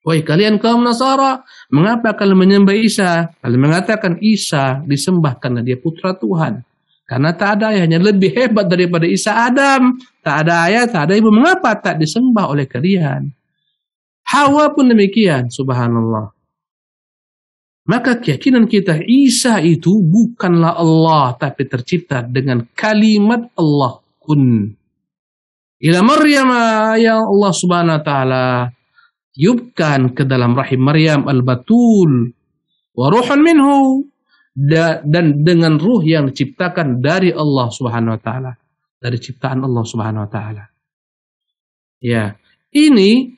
Wahai kalian kaum Nasara, mengapa kalian menyembah Isa? Kalian mengatakan Isa disembah karena dia putra Tuhan. Karena tak ada ayahnya, lebih hebat daripada Isa Adam. Tak ada ayah, tak ada ibu. Mengapa tak disembah oleh kalian? Hawa pun demikian. Subhanallah. Maka keyakinan kita Isa itu bukanlah Allah, tapi tercipta dengan kalimat Allah kun. Ila Maryam, ya Allah Subhanahu wa taala, ditiupkan ke dalam rahim Maryam al-Batul wa ruhun minhu, dan dengan ruh yang diciptakan dari Allah Subhanahu wa taala, dari ciptaan Allah Subhanahu wa taala. Ya, ini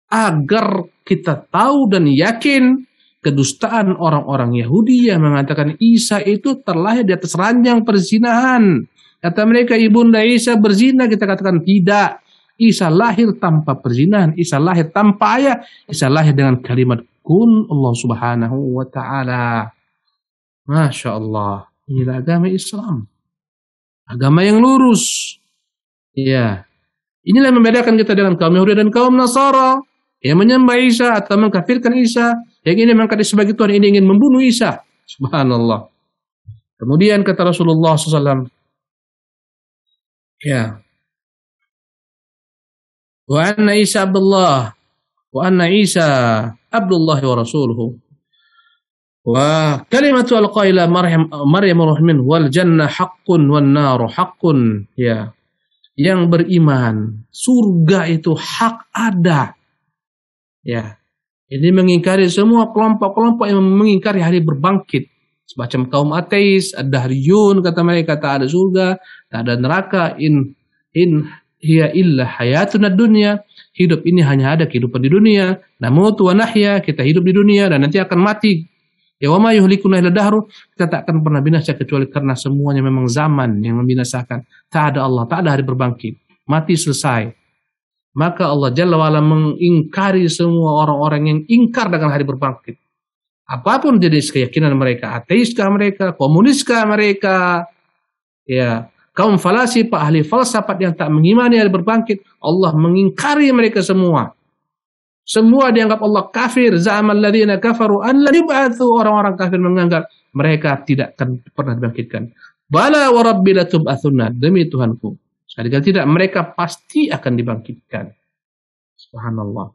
agar kita tahu dan yakin kedustaan orang-orang Yahudi yang mengatakan Isa itu terlahir di atas ranjang perzinahan. Kata mereka ibunda Isa berzina, kita katakan tidak. Isa lahir tanpa perzinahan, Isa lahir tanpa ayah, Isa lahir dengan kalimat kun Allah Subhanahu wa taala. Masya Allah, inilah agama Islam, agama yang lurus. Ya, inilah yang membedakan kita dengan kaum Yahudi dan kaum Nasara yang menyembah Isa atau mengkafirkan Isa, yang ini mengangkat sebagai Tuhan, ini ingin membunuh Isa. Subhanallah. Kemudian kata Rasulullah SAW, ya, wa anna Isa Abdullah, wa anna Isa Abdullah wa Rasuluhu. Wa kalimatu alqaila Maryam rahmin wal jannah haqqun wan naru haqqun. Ya, yang beriman surga itu hak ada. Ya, ini mengingkari semua kelompok-kelompok yang mengingkari hari berbangkit. Semacam kaum ateis, ad-dahriyun, kata mereka tak ada surga, tak ada neraka. In hiya illa hayatuna dunya. Hidup ini hanya ada kehidupan di dunia. Namutu wa nahya, kita hidup di dunia dan nanti akan mati. Ya wa ma yuhlikuna illa dahru, kita tak akan pernah binasa kecuali karena semuanya memang zaman yang membinasakan. Tak ada Allah, tak ada hari berbangkit. Mati selesai. Maka Allah Jalla wa'ala mengingkari semua orang-orang yang ingkar dengan hari berbangkit. Apapun jenis keyakinan mereka, ateiskah mereka, komuniskah mereka, ya, kaum falsafah, ahli falsafat yang tak mengimani hari berbangkit, Allah mengingkari mereka semua. Semua dianggap Allah kafir. Za'amal ladzina kafaru an la yub'atsu, orang-orang kafir menganggap mereka tidak akan pernah dibangkitkan. Bala wa rabbi latub'atsunna, demi Tuhanku, sekali-kali tidak, mereka pasti akan dibangkitkan. Subhanallah.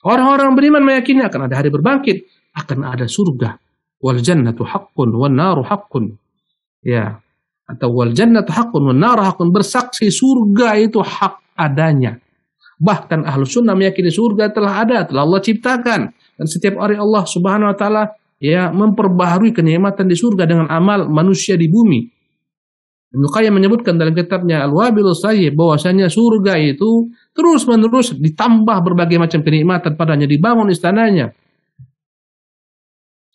Orang-orang beriman meyakini akan ada hari berbangkit, akan ada surga. Wal jannatu haqqun wan naru haqqun. Ya, atau wal jannatu haqqun wan naru haqqun, bersaksi surga itu hak adanya. Bahkan ahlu sunnah meyakini surga telah ada, telah Allah ciptakan. Dan setiap hari Allah Subhanahu wa ta'ala ya memperbaharui kenikmatan di surga dengan amal manusia di bumi. Ibnu Qayyim menyebutkan dalam kitabnya Al-Wabilus Sayyib bahwasanya surga itu terus menerus ditambah berbagai macam kenikmatan padanya, dibangun istananya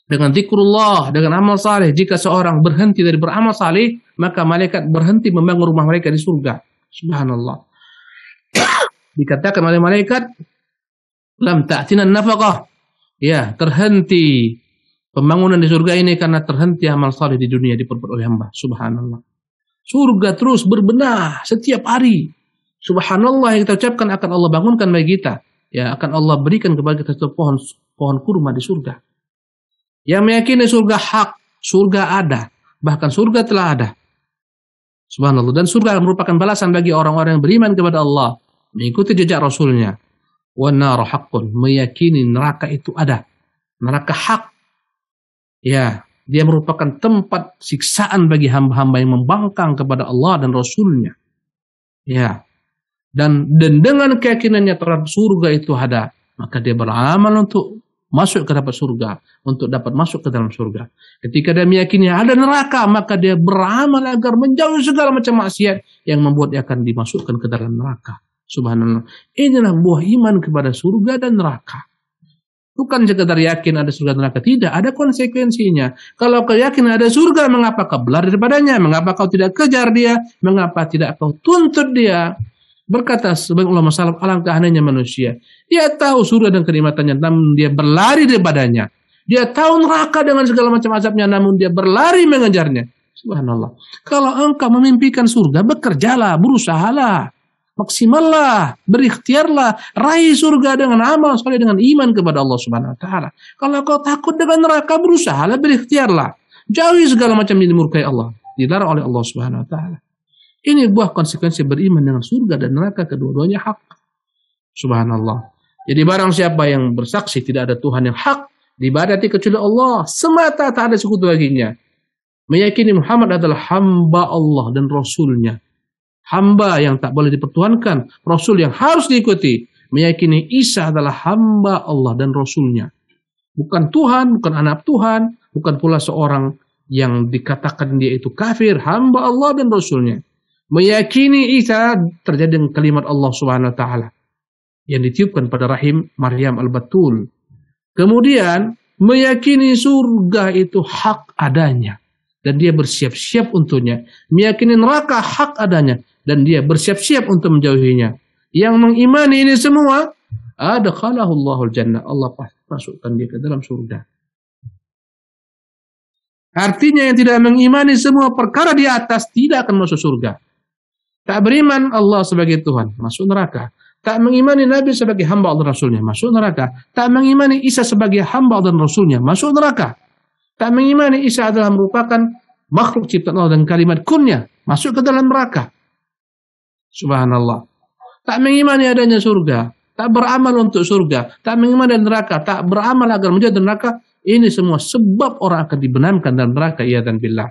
dengan zikrullah, dengan amal saleh. Jika seorang berhenti dari beramal saleh, maka malaikat berhenti membangun rumah mereka di surga. Subhanallah. Dikatakan oleh malaikat, lam ta'tina nafaqah. Ya, terhenti pembangunan di surga ini karena terhenti amal saleh di dunia diperbuat oleh hamba. Subhanallah. Surga terus berbenah setiap hari. Subhanallah, yang kita ucapkan akan Allah bangunkan bagi kita. Ya, akan Allah berikan kepada kita satu pohon kurma di surga. Yang meyakini surga hak, surga ada, bahkan surga telah ada. Subhanallah. Dan surga merupakan balasan bagi orang-orang yang beriman kepada Allah, mengikuti jejak Rasulnya. Wan naru haqqun, meyakini neraka itu ada. Neraka hak. Ya, dia merupakan tempat siksaan bagi hamba-hamba yang membangkang kepada Allah dan Rasulnya. Ya. Dan dengan keyakinannya terhadap surga itu ada, maka dia beramal untuk masuk ke dapat surga, untuk dapat masuk ke dalam surga. Ketika dia meyakini ada neraka, maka dia beramal agar menjauhi segala macam maksiat yang membuat dia akan dimasukkan ke dalam neraka. Subhanallah. Inilah buah iman kepada surga dan neraka. Bukan sekadar yakin ada surga dan neraka, tidak, ada konsekuensinya. Kalau kau yakin ada surga, mengapa kau berlari daripadanya? Mengapa kau tidak kejar dia? Mengapa tidak kau tuntut dia? Berkata sebagian ulama salaf, alangkah anehnya manusia. Dia tahu surga dan kenikmatannya, namun dia berlari daripadanya. Dia tahu neraka dengan segala macam azabnya, namun dia berlari mengejarnya. Subhanallah. Kalau engkau memimpikan surga, bekerjalah, berusahalah, maksimallah, berikhtiarlah, raih surga dengan amal saleh, dengan iman kepada Allah Subhanahu wa taala. Kalau kau takut dengan neraka, berusahalah, berikhtiarlah, jauhi segala macam yang dimurkai Allah, dilarang oleh Allah Subhanahu wa taala. Ini buah konsekuensi beriman dengan surga dan neraka, kedua-duanya hak. Subhanallah. Jadi barang siapa yang bersaksi tidak ada Tuhan yang hak diibadati kecuali Allah semata, tak ada sekutu baginya, meyakini Muhammad adalah hamba Allah dan Rasulnya, hamba yang tak boleh dipertuhankan, Rasul yang harus diikuti, meyakini Isa adalah hamba Allah dan Rasulnya. Bukan Tuhan, bukan anak Tuhan, bukan pula seorang yang dikatakan dia itu kafir, hamba Allah dan Rasulnya. Meyakini Isa terjadi dengan kalimat Allah Subhanahu wa taala yang ditiupkan pada rahim Maryam al-Batul. Kemudian meyakini surga itu hak adanya dan dia bersiap-siap untuknya. Meyakini neraka hak adanya dan dia bersiap-siap untuk menjauhinya. Yang mengimani ini semua, adkhalahu Allahul jannah. Allah pasti masukkan dia ke dalam surga. Artinya yang tidak mengimani semua perkara di atas tidak akan masuk surga. Tak beriman Allah sebagai Tuhan, masuk neraka. Tak mengimani Nabi sebagai hamba Allah Rasulnya, masuk neraka. Tak mengimani Isa sebagai hamba Allah dan Rasulnya, masuk neraka. Tak mengimani Isa adalah merupakan makhluk ciptaan Allah dan kalimat kunnya, masuk ke dalam neraka. Subhanallah. Tak mengimani adanya surga, tak beramal untuk surga, tak mengimani neraka, tak beramal agar menjadi neraka. Ini semua sebab orang akan dibenamkan dalam neraka, iyadzan billah.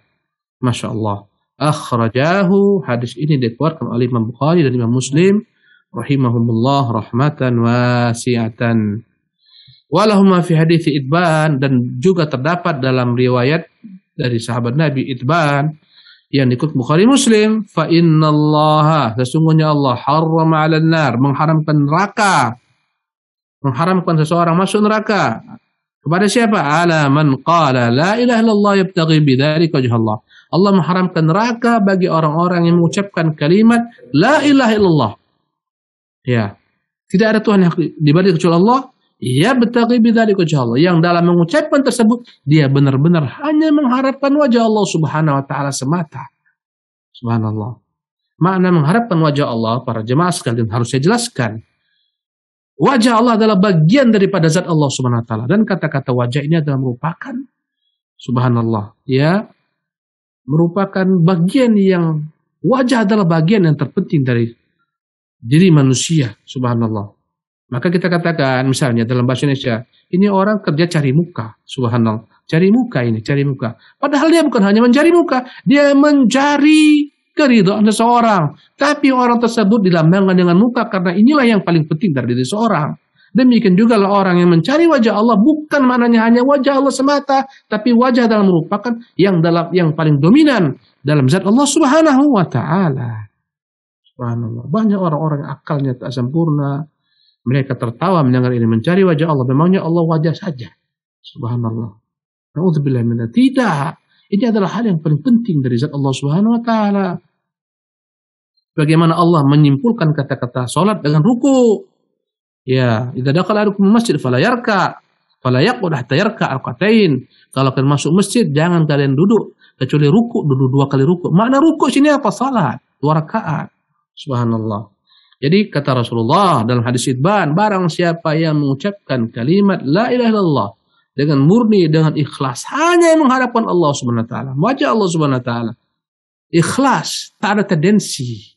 Masya Allah. Akhrajahu, hadis ini dikeluarkan oleh Imam Bukhari dan Imam Muslim rahimahumullah rahmatan wasi'atan. Walahuma fi hadits Itban, dan juga terdapat dalam riwayat dari sahabat Nabi Itban yang ikut Bukhari Muslim, fa innallaha, sesungguhnya Allah harrama 'alan nar, mengharamkan neraka, mengharamkan seseorang masuk neraka. Kepada siapa? Ala man qala la ilaha illallah yabtaghi bidzalika wajha Allah. Allah mengharamkan neraka bagi orang-orang yang mengucapkan kalimat la ilaha illallah. Ya, tidak ada Tuhan yang dibanding kecuali Allah. Yabtaghi bidzalika wajha Allah. Yang dalam mengucapkan tersebut dia benar-benar hanya mengharapkan wajah Allah Subhanahu wa taala semata. Subhanallah. Makna mengharapkan wajah Allah, para jemaah sekalian, harus saya jelaskan. Wajah Allah adalah bagian daripada zat Allah Subhanahu wa taala, dan kata-kata wajah ini adalah merupakan, subhanallah, ya, merupakan bagian yang, wajah adalah bagian yang terpenting dari diri manusia, subhanallah. Maka kita katakan misalnya dalam bahasa Indonesia, ini orang kerja cari muka, subhanallah. Cari muka ini, cari muka. Padahal dia bukan hanya mencari muka, dia mencari keridhaan seseorang. Tapi orang tersebut dilambangkan dengan muka karena inilah yang paling penting dari diri seorang. Demikian juga lah orang yang mencari wajah Allah, bukan maknanya hanya wajah Allah semata, tapi wajah dalam merupakan yang paling dominan dalam zat Allah Subhanahu wa taala. Subhanallah. Banyak orang-orang yang akalnya tak sempurna, mereka tertawa mendengar ini, mencari wajah Allah, memangnya Allah wajah saja. Subhanallah. Na'udzubillah min dzalik. Tidak. Ini adalah hal yang paling penting dari zat Allah Subhanahu wa taala. Bagaimana Allah menyimpulkan kata-kata salat dengan ruku. Ya, idza dakhala ahadukum masjid fala yaqud hatta yarka rakatain. Kalau kalian masuk masjid jangan kalian duduk kecuali ruku, duduk 2 kali ruku. Makna ruku sini apa? Salat 2 rakaat. Subhanallah. Jadi kata Rasulullah dalam hadis Itban, barang siapa yang mengucapkan kalimat la ilaha illallah dengan murni, dengan ikhlas, hanya mengharapkan Allah Subhanahu wa taala, wajah Allah Subhanahu wa taala, ikhlas, tak ada tendensi,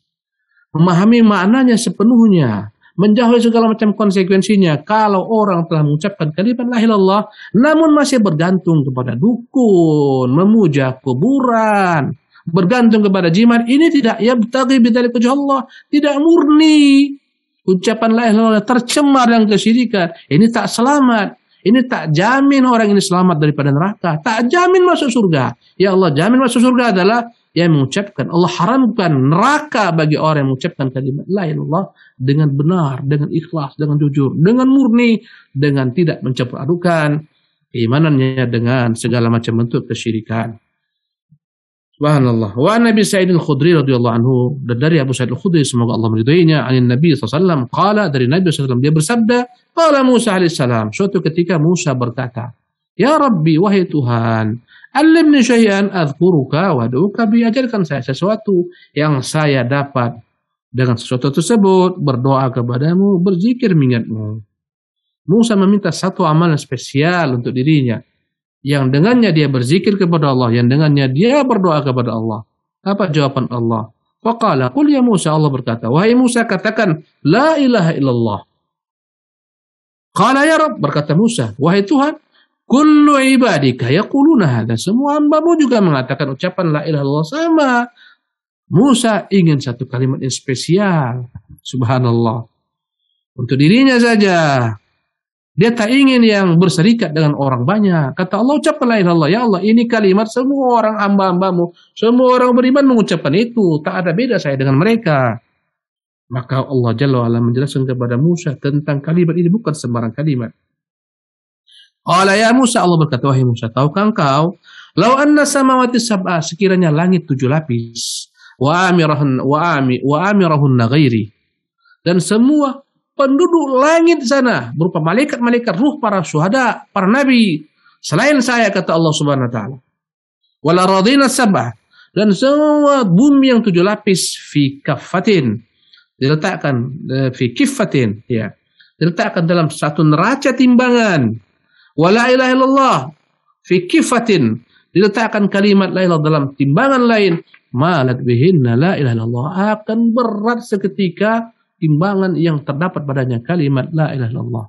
memahami maknanya sepenuhnya, menjauhi segala macam konsekuensinya. Kalau orang telah mengucapkan kalimat la ilaha illallah namun masih bergantung kepada dukun, memuja kuburan, bergantung kepada jimat, ini tidak yabtaghi bidzalika wajha Allah, tidak murni. Ucapan la ilaha illallah tercemar dengan kesyirikan, ini tak selamat. Ini tak jamin orang ini selamat daripada neraka, tak jamin masuk surga. Ya Allah jamin masuk surga adalah yang mengucapkan, Allah haramkan neraka bagi orang yang mengucapkan kalimat la ilaha illallah dengan benar, dengan ikhlas, dengan jujur, dengan murni, dengan tidak mencampur adukan keimanannya dengan segala macam bentuk kesyirikan. Subhanallah. Wa Nabi Sa'id al-Khudri radhiyallahu anhu, dan dari Abu Sa'id al-Khudri semoga Allah meridhoinya, anin Nabi sallallahu alaihi wasallam qala, dari Nabi sallallahu alaihi wasallam dia bersabda, qala Musa alaihi salam, suatu ketika Musa berkata, ya Rabbi, wahai Tuhan, alimni syai'an adhkuruka wa ad'uka bi, ajarkan saya sesuatu yang saya dapat dengan sesuatu tersebut berdoa kepadamu, berzikir mengingatmu. Musa meminta satu amalan spesial untuk dirinya, yang dengannya dia berzikir kepada Allah, yang dengannya dia berdoa kepada Allah. Apa jawaban Allah? Faqala qul ya Musa, Allah berkata, wahai Musa, katakan la ilaha illallah. Qala ya Rabb, berkata Musa, wahai Tuhan, kullu ibadika yaquluna hadza, semua hamba-Mu juga mengatakan ucapan la ilaha illallah sama. Musa ingin satu kalimat yang spesial. Subhanallah. untuk dirinya saja. Dia tak ingin yang berserikat dengan orang banyak. Kata Allah, ucapkan la ilaha illallah. Ya Allah, ini kalimat semua orang hamba-hambamu, semua orang beriman mengucapkan itu. Tak ada beda saya dengan mereka. Maka Allah Jalla wa'ala menjelaskan kepada Musa tentang kalimat ini bukan sembarang kalimat. Qala ya Musa, Allah berkata, wahai Musa, tahukah engkau, lau anna samawati sab'a, sekiranya langit 7 lapis, wa amirahunna ghairi, dan semua penduduk langit sana berupa malaikat-malaikat ruh para syuhada, para nabi selain saya, kata Allah Subhanahu wa taala. Wal aradina sab'ah, dan semua bumi yang 7 lapis fi kaffatin, diletakkan fi kiffatin, ya, diletakkan dalam satu neraca timbangan. Wala ilaha illallah fi kiffatin, diletakkan kalimat la ilaha dalam timbangan lain. Malat bihinna la ilaha illallah, akan berat seketika timbangan yang terdapat padanya kalimat la ilaha illallah.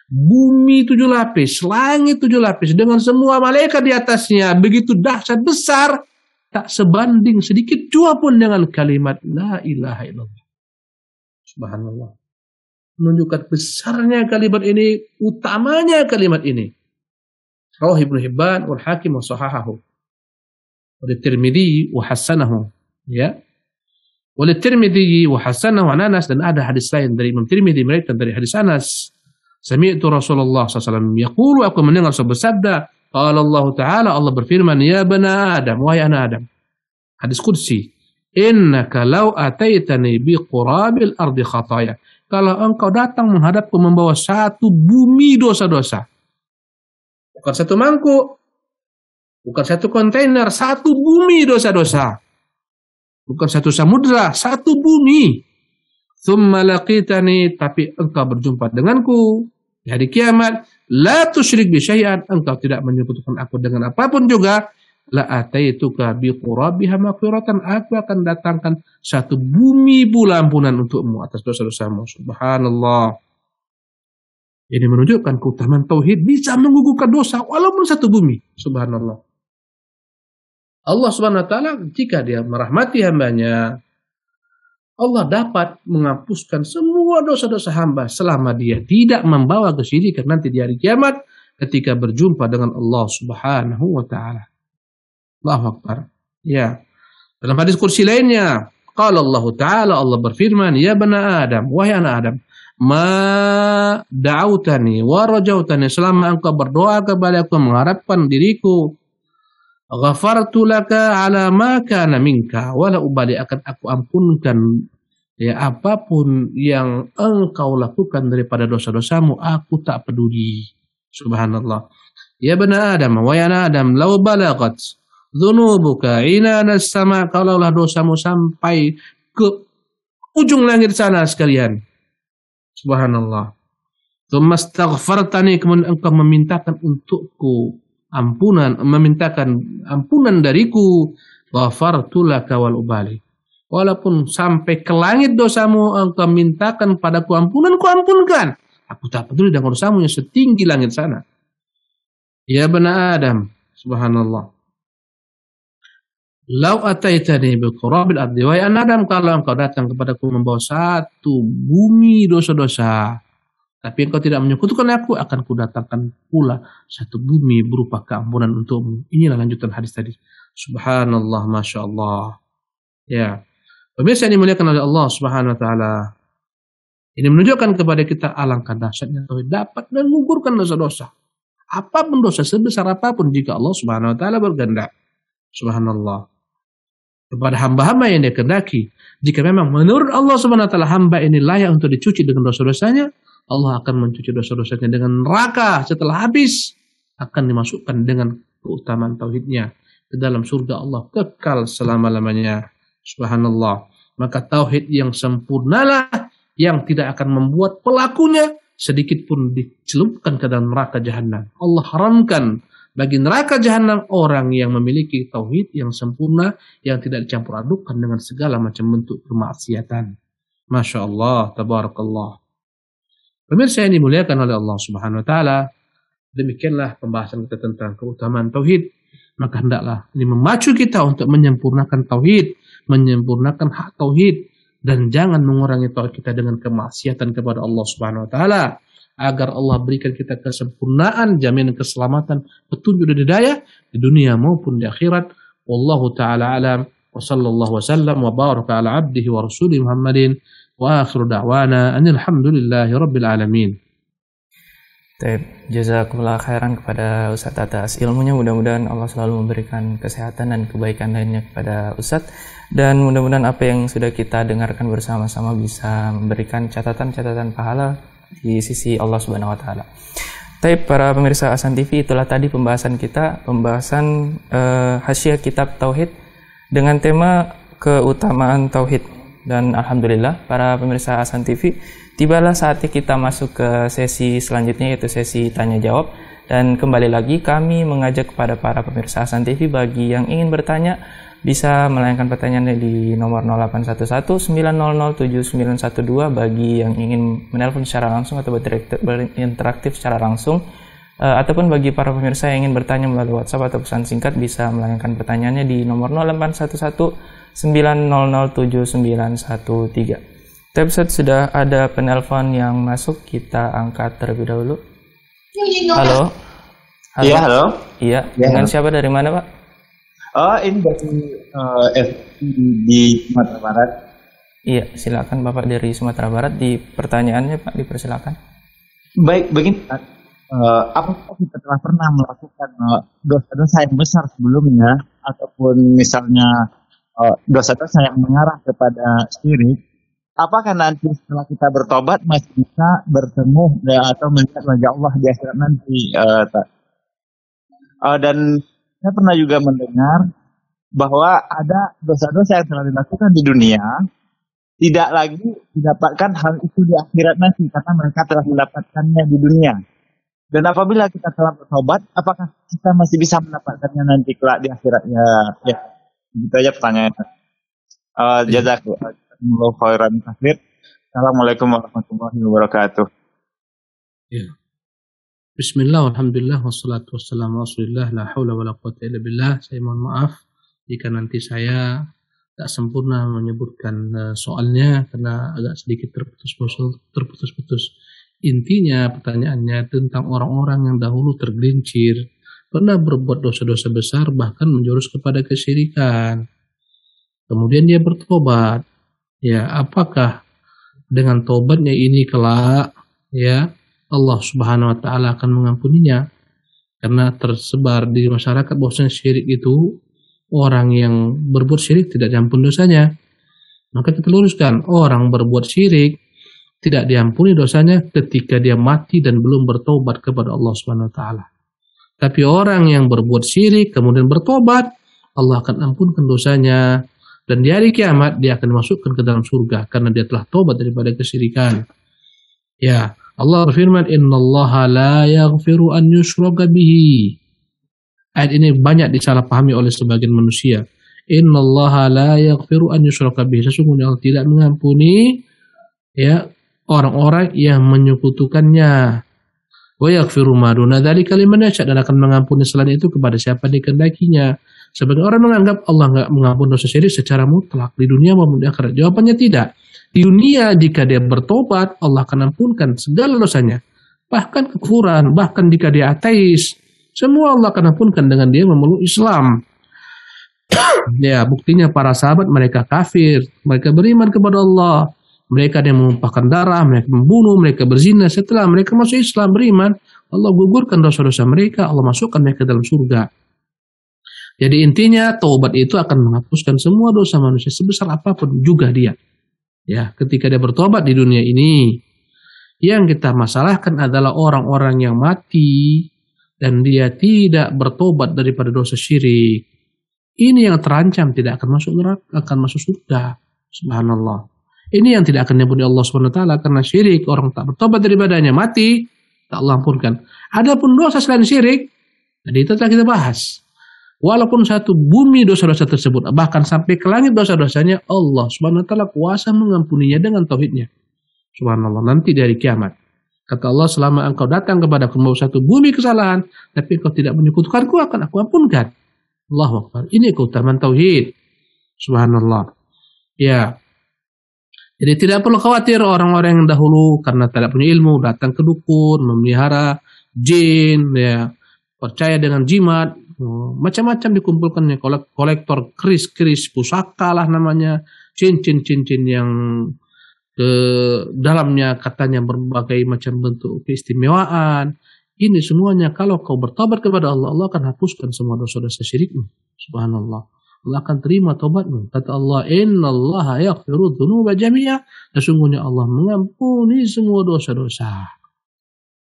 Bumi 7 lapis, langit 7 lapis dengan semua malaikat di atasnya begitu dahsyat besar, tak sebanding sedikit jua pun dengan kalimat la ilaha illallah. Subhanallah. Menunjukkan besarnya kalimat ini, utamanya kalimat ini. Rawah Ibnu Hibban wal Hakim wa sahahahu. Wa Tirmidzi wa hasanahu. Ya. Oleh Tirmidzi wa hasanahu an Anas, dan ada hadis lain dari Imam Tirmidzi meriwayatkan dari hadis Anas. Sami'tu Rasulullah SAW yaqulu, aku mendengar bersabda, qala Allah Ta'ala, Allah berfirman, ya bani Adam, wahai anak Adam. Hadis qudsi, innaka law ataitani bi qurabil ardi khataya, kalau engkau datang menghadapku membawa satu bumi dosa-dosa, bukan satu mangkuk, bukan satu kontainer, satu bumi dosa-dosa. Bukan satu samudra, satu bumi. Tsumma laqitani, tapi engkau berjumpa denganku di hari kiamat, la tusyrik bi syai'an, engkau tidak menyekutukan aku dengan apapun juga, la ataituka bi qurabiha maghfiratan, aku akan datangkan satu bumi pula ampunan untukmu atas dosa-dosamu. Subhanallah. Ini menunjukkan keutamaan tauhid bisa menggugurkan dosa walaupun satu bumi. Subhanallah. Allah Subhanahu wa taala jika dia merahmati hambanya, Allah dapat menghapuskan semua dosa-dosa hamba selama dia tidak membawa kesyirikan nanti di hari kiamat ketika berjumpa dengan Allah Subhanahu wa taala. Allahu Akbar. Ya. Dalam hadis kursi lainnya, qala Allah taala, Allah berfirman, ya bani Adam, wahai anak Adam, ma da'autani wa rajautani, selama engkau berdoa kepada aku mengharapkan diriku, ghafartu laka ala ma kana minka wala ubali, akan aku ampunkan ya apapun yang engkau lakukan daripada dosa-dosamu, aku tak peduli. Subhanallah. Ya bani Adam, wahai anak Adam, law balagat dzunubuka inanas sama, kalaulah dosamu sampai ke ujung langit sana sekalian. Subhanallah. Tsumma astaghfartani, kemudian engkau memintakan untukku ampunan, memintakan ampunan dariku, ghafartu laka wal ubali, walaupun sampai ke langit dosamu engkau mintakan padaku ampunan, ku ampunkan, aku tak peduli dengan dosamu yang setinggi langit sana. Ya bani Adam, subhanallah, lau ataitani bi qurabil ardi, wahai anak Adam, kalau engkau datang kepadaku membawa satu bumi dosa-dosa, tapi engkau tidak menyekutukan aku, akan kudatangkan pula satu bumi berupa keampunan untukmu. Inilah lanjutan hadis tadi. Subhanallah, Masya Allah. Ya. Pemirsa yang dimuliakan oleh Allah Subhanahu wa taala. Ini menunjukkan kepada kita alangkah dahsyatnya tauhid dapat menggugurkan dosa-dosa. Apapun dosa sebesar apapun jika Allah Subhanahu wa taala berkehendak. Subhanallah. Kepada hamba-hamba yang dia kehendaki, jika memang menurut Allah Subhanahu wa taala hamba ini layak untuk dicuci dengan dosa-dosanya, Allah akan mencuci dosa-dosanya dengan neraka, setelah habis akan dimasukkan dengan keutamaan tauhidnya ke dalam surga Allah kekal selama-lamanya. Subhanallah. Maka tauhid yang sempurnalah yang tidak akan membuat pelakunya sedikit pun dicelupkan ke dalam neraka jahanam. Allah haramkan bagi neraka jahanam orang yang memiliki tauhid yang sempurna, yang tidak dicampur adukkan dengan segala macam bentuk kemaksiatan. Masya Allah, tabarakallah. Pemirsa yang dimuliakan oleh Allah Subhanahu wa taala, demikianlah pembahasan kita tentang keutamaan tauhid. Maka hendaklah ini memacu kita untuk menyempurnakan tauhid, menyempurnakan hak tauhid, dan jangan mengurangi tauhid kita dengan kemaksiatan kepada Allah Subhanahu wa taala, agar Allah berikan kita kesempurnaan, jaminan keselamatan, petunjuk dan hidayah di dunia maupun di akhirat. Wallahu taala alam, wa sallallahu wasallam wa baraka ala abdihi wa rasulih Muhammadin, wa akhiru da'wana anil hamdulillahi rabbil alamin.
Jazakumullah khairan kepada Ustadz atas ilmunya. Mudah-mudahan Allah selalu memberikan kesehatan dan kebaikan lainnya kepada Ustadz, dan mudah-mudahan apa yang sudah kita dengarkan bersama-sama bisa memberikan catatan-catatan pahala di sisi Allah Subhanahu wa taala. Para pemirsa Hasan TV, itulah tadi pembahasan kita, pembahasan Hasyiah Kitab Tauhid dengan tema keutamaan tauhid. Dan alhamdulillah para pemirsa Hasan TV, tibalah saatnya kita masuk ke sesi selanjutnya, yaitu sesi tanya jawab. Dan kembali lagi kami mengajak kepada para pemirsa Hasan TV, bagi yang ingin bertanya bisa melayangkan pertanyaannya di nomor 0811-900-7912. Bagi yang ingin menelpon secara langsung atau berinteraktif secara langsung, ataupun bagi para pemirsa yang ingin bertanya melalui WhatsApp atau pesan singkat, bisa melayangkan pertanyaannya di nomor 0811-900-7913. Ustadz, sudah ada penelpon yang masuk, kita angkat terlebih dahulu. Halo.
Iya, halo.
Iya, dengan siapa, dari mana, Pak?
Oh, ini dari di Sumatera Barat.
Iya, silakan Bapak dari Sumatera Barat. Di pertanyaannya, Pak, dipersilakan.
Baik, begini, apakah kita telah pernah melakukan dosa-dosa yang besar sebelumnya, ataupun misalnya dosa-dosa yang mengarah kepada syirik, apakah nanti setelah kita bertobat masih bisa bertemu atau melihat wajah Allah di akhirat nanti? Dan saya pernah juga mendengar bahwa ada dosa-dosa yang telah dilakukan di dunia tidak lagi didapatkan hal itu di akhirat nanti, karena mereka telah mendapatkannya di dunia. Dan apabila kita telah bertobat, apakah kita masih bisa mendapatkannya nanti kelak di akhiratnya? Ya, itu aja pertanyaannya. Jazakumullahu khairan katsir. Assalamualaikum warahmatullahi wabarakatuh.
Ya. Bismillah, alhamdulillah, wassalatu wassalamu ala rasulillah, la haula wa la quwata illa billah. Saya mohon maaf jika nanti saya tak sempurna menyebutkan soalnya, karena agak sedikit terputus-putus. Intinya pertanyaannya tentang orang-orang yang dahulu tergelincir, pernah berbuat dosa-dosa besar, bahkan menjurus kepada kesyirikan. Kemudian dia bertobat. Ya, apakah dengan tobatnya ini kelak, ya, Allah Subhanahu wa taala akan mengampuninya? Karena tersebar di masyarakat bahwasanya syirik itu, orang yang berbuat syirik tidak diampuni dosanya. Maka kita luruskan, orang berbuat syirik tidak diampuni dosanya ketika dia mati dan belum bertobat kepada Allah Subhanahu wa taala. Tapi orang yang berbuat syirik kemudian bertobat, Allah akan ampunkan dosanya, dan di hari kiamat dia akan dimasukkan ke dalam surga karena dia telah tobat daripada kesyirikan. Ya, Allah berfirman, "Innallaha la yaghfiru an yushraka bihi." Ayat ini banyak disalahpahami oleh sebagian manusia. Innallaha la yaghfiru an yushraka bihi. Sesungguhnya Allah tidak mengampuni, ya, orang-orang yang menyekutukannya. Wa yaghfiru ma duna dzalika liman yasha, dan akan mengampuni selain itu kepada siapa dikehendakinya. Sebagian orang menganggap Allah enggak mengampuni dosa syirik secara mutlak di dunia maupun di akhirat. Jawabannya tidak. Di dunia jika dia bertobat, Allah akan ampunkan segala dosanya. Bahkan kekufuran, bahkan jika dia ateis, semua Allah akan ampunkan dengan dia memeluk Islam. Ya, buktinya para sahabat mereka kafir, mereka beriman kepada Allah. Mereka yang menumpahkan darah, mereka membunuh, mereka berzina. Setelah mereka masuk Islam, beriman, Allah gugurkan dosa-dosa mereka, Allah masukkan mereka dalam surga. Jadi intinya taubat itu akan menghapuskan semua dosa manusia sebesar apapun juga dia. Ya, ketika dia bertobat di dunia ini. Yang kita masalahkan adalah orang-orang yang mati dan dia tidak bertobat daripada dosa syirik. Ini yang terancam tidak akan masuk neraka, akan masuk surga. Subhanallah. Ini yang tidak akan diampuni Allah SWT karena syirik. Orang tak bertobat daripadanya, mati, tak Allah ampunkan. Adapun dosa selain syirik, tadi itu telah kita bahas. Walaupun satu bumi dosa-dosa tersebut, bahkan sampai ke langit dosa-dosanya, Allah SWT kuasa mengampuninya dengan tauhidnya. Subhanallah, nanti dari kiamat. Kata Allah, selama engkau datang kepada aku membawa satu bumi kesalahan, tapi engkau tidak menyekutukanku, akan aku ampunkan. Allahu Akbar. Ini keutamaan tauhid. Subhanallah. Ya. Jadi tidak perlu khawatir orang-orang yang dahulu karena tidak punya ilmu datang ke dukun, memelihara jin, ya, percaya dengan jimat, macam-macam dikumpulkannya, kolektor keris-keris pusaka lah namanya, cincin-cincin yang ke dalamnya katanya berbagai macam bentuk keistimewaan. Ini semuanya kalau kau bertobat kepada Allah, Allah akan hapuskan semua dosa-dosa syirikmu. Subhanallah. Allah akan terima tobatmu. Kata Allah, innallaha yaghfiru dzunuba jami'a. Sesungguhnya Allah mengampuni semua dosa-dosa.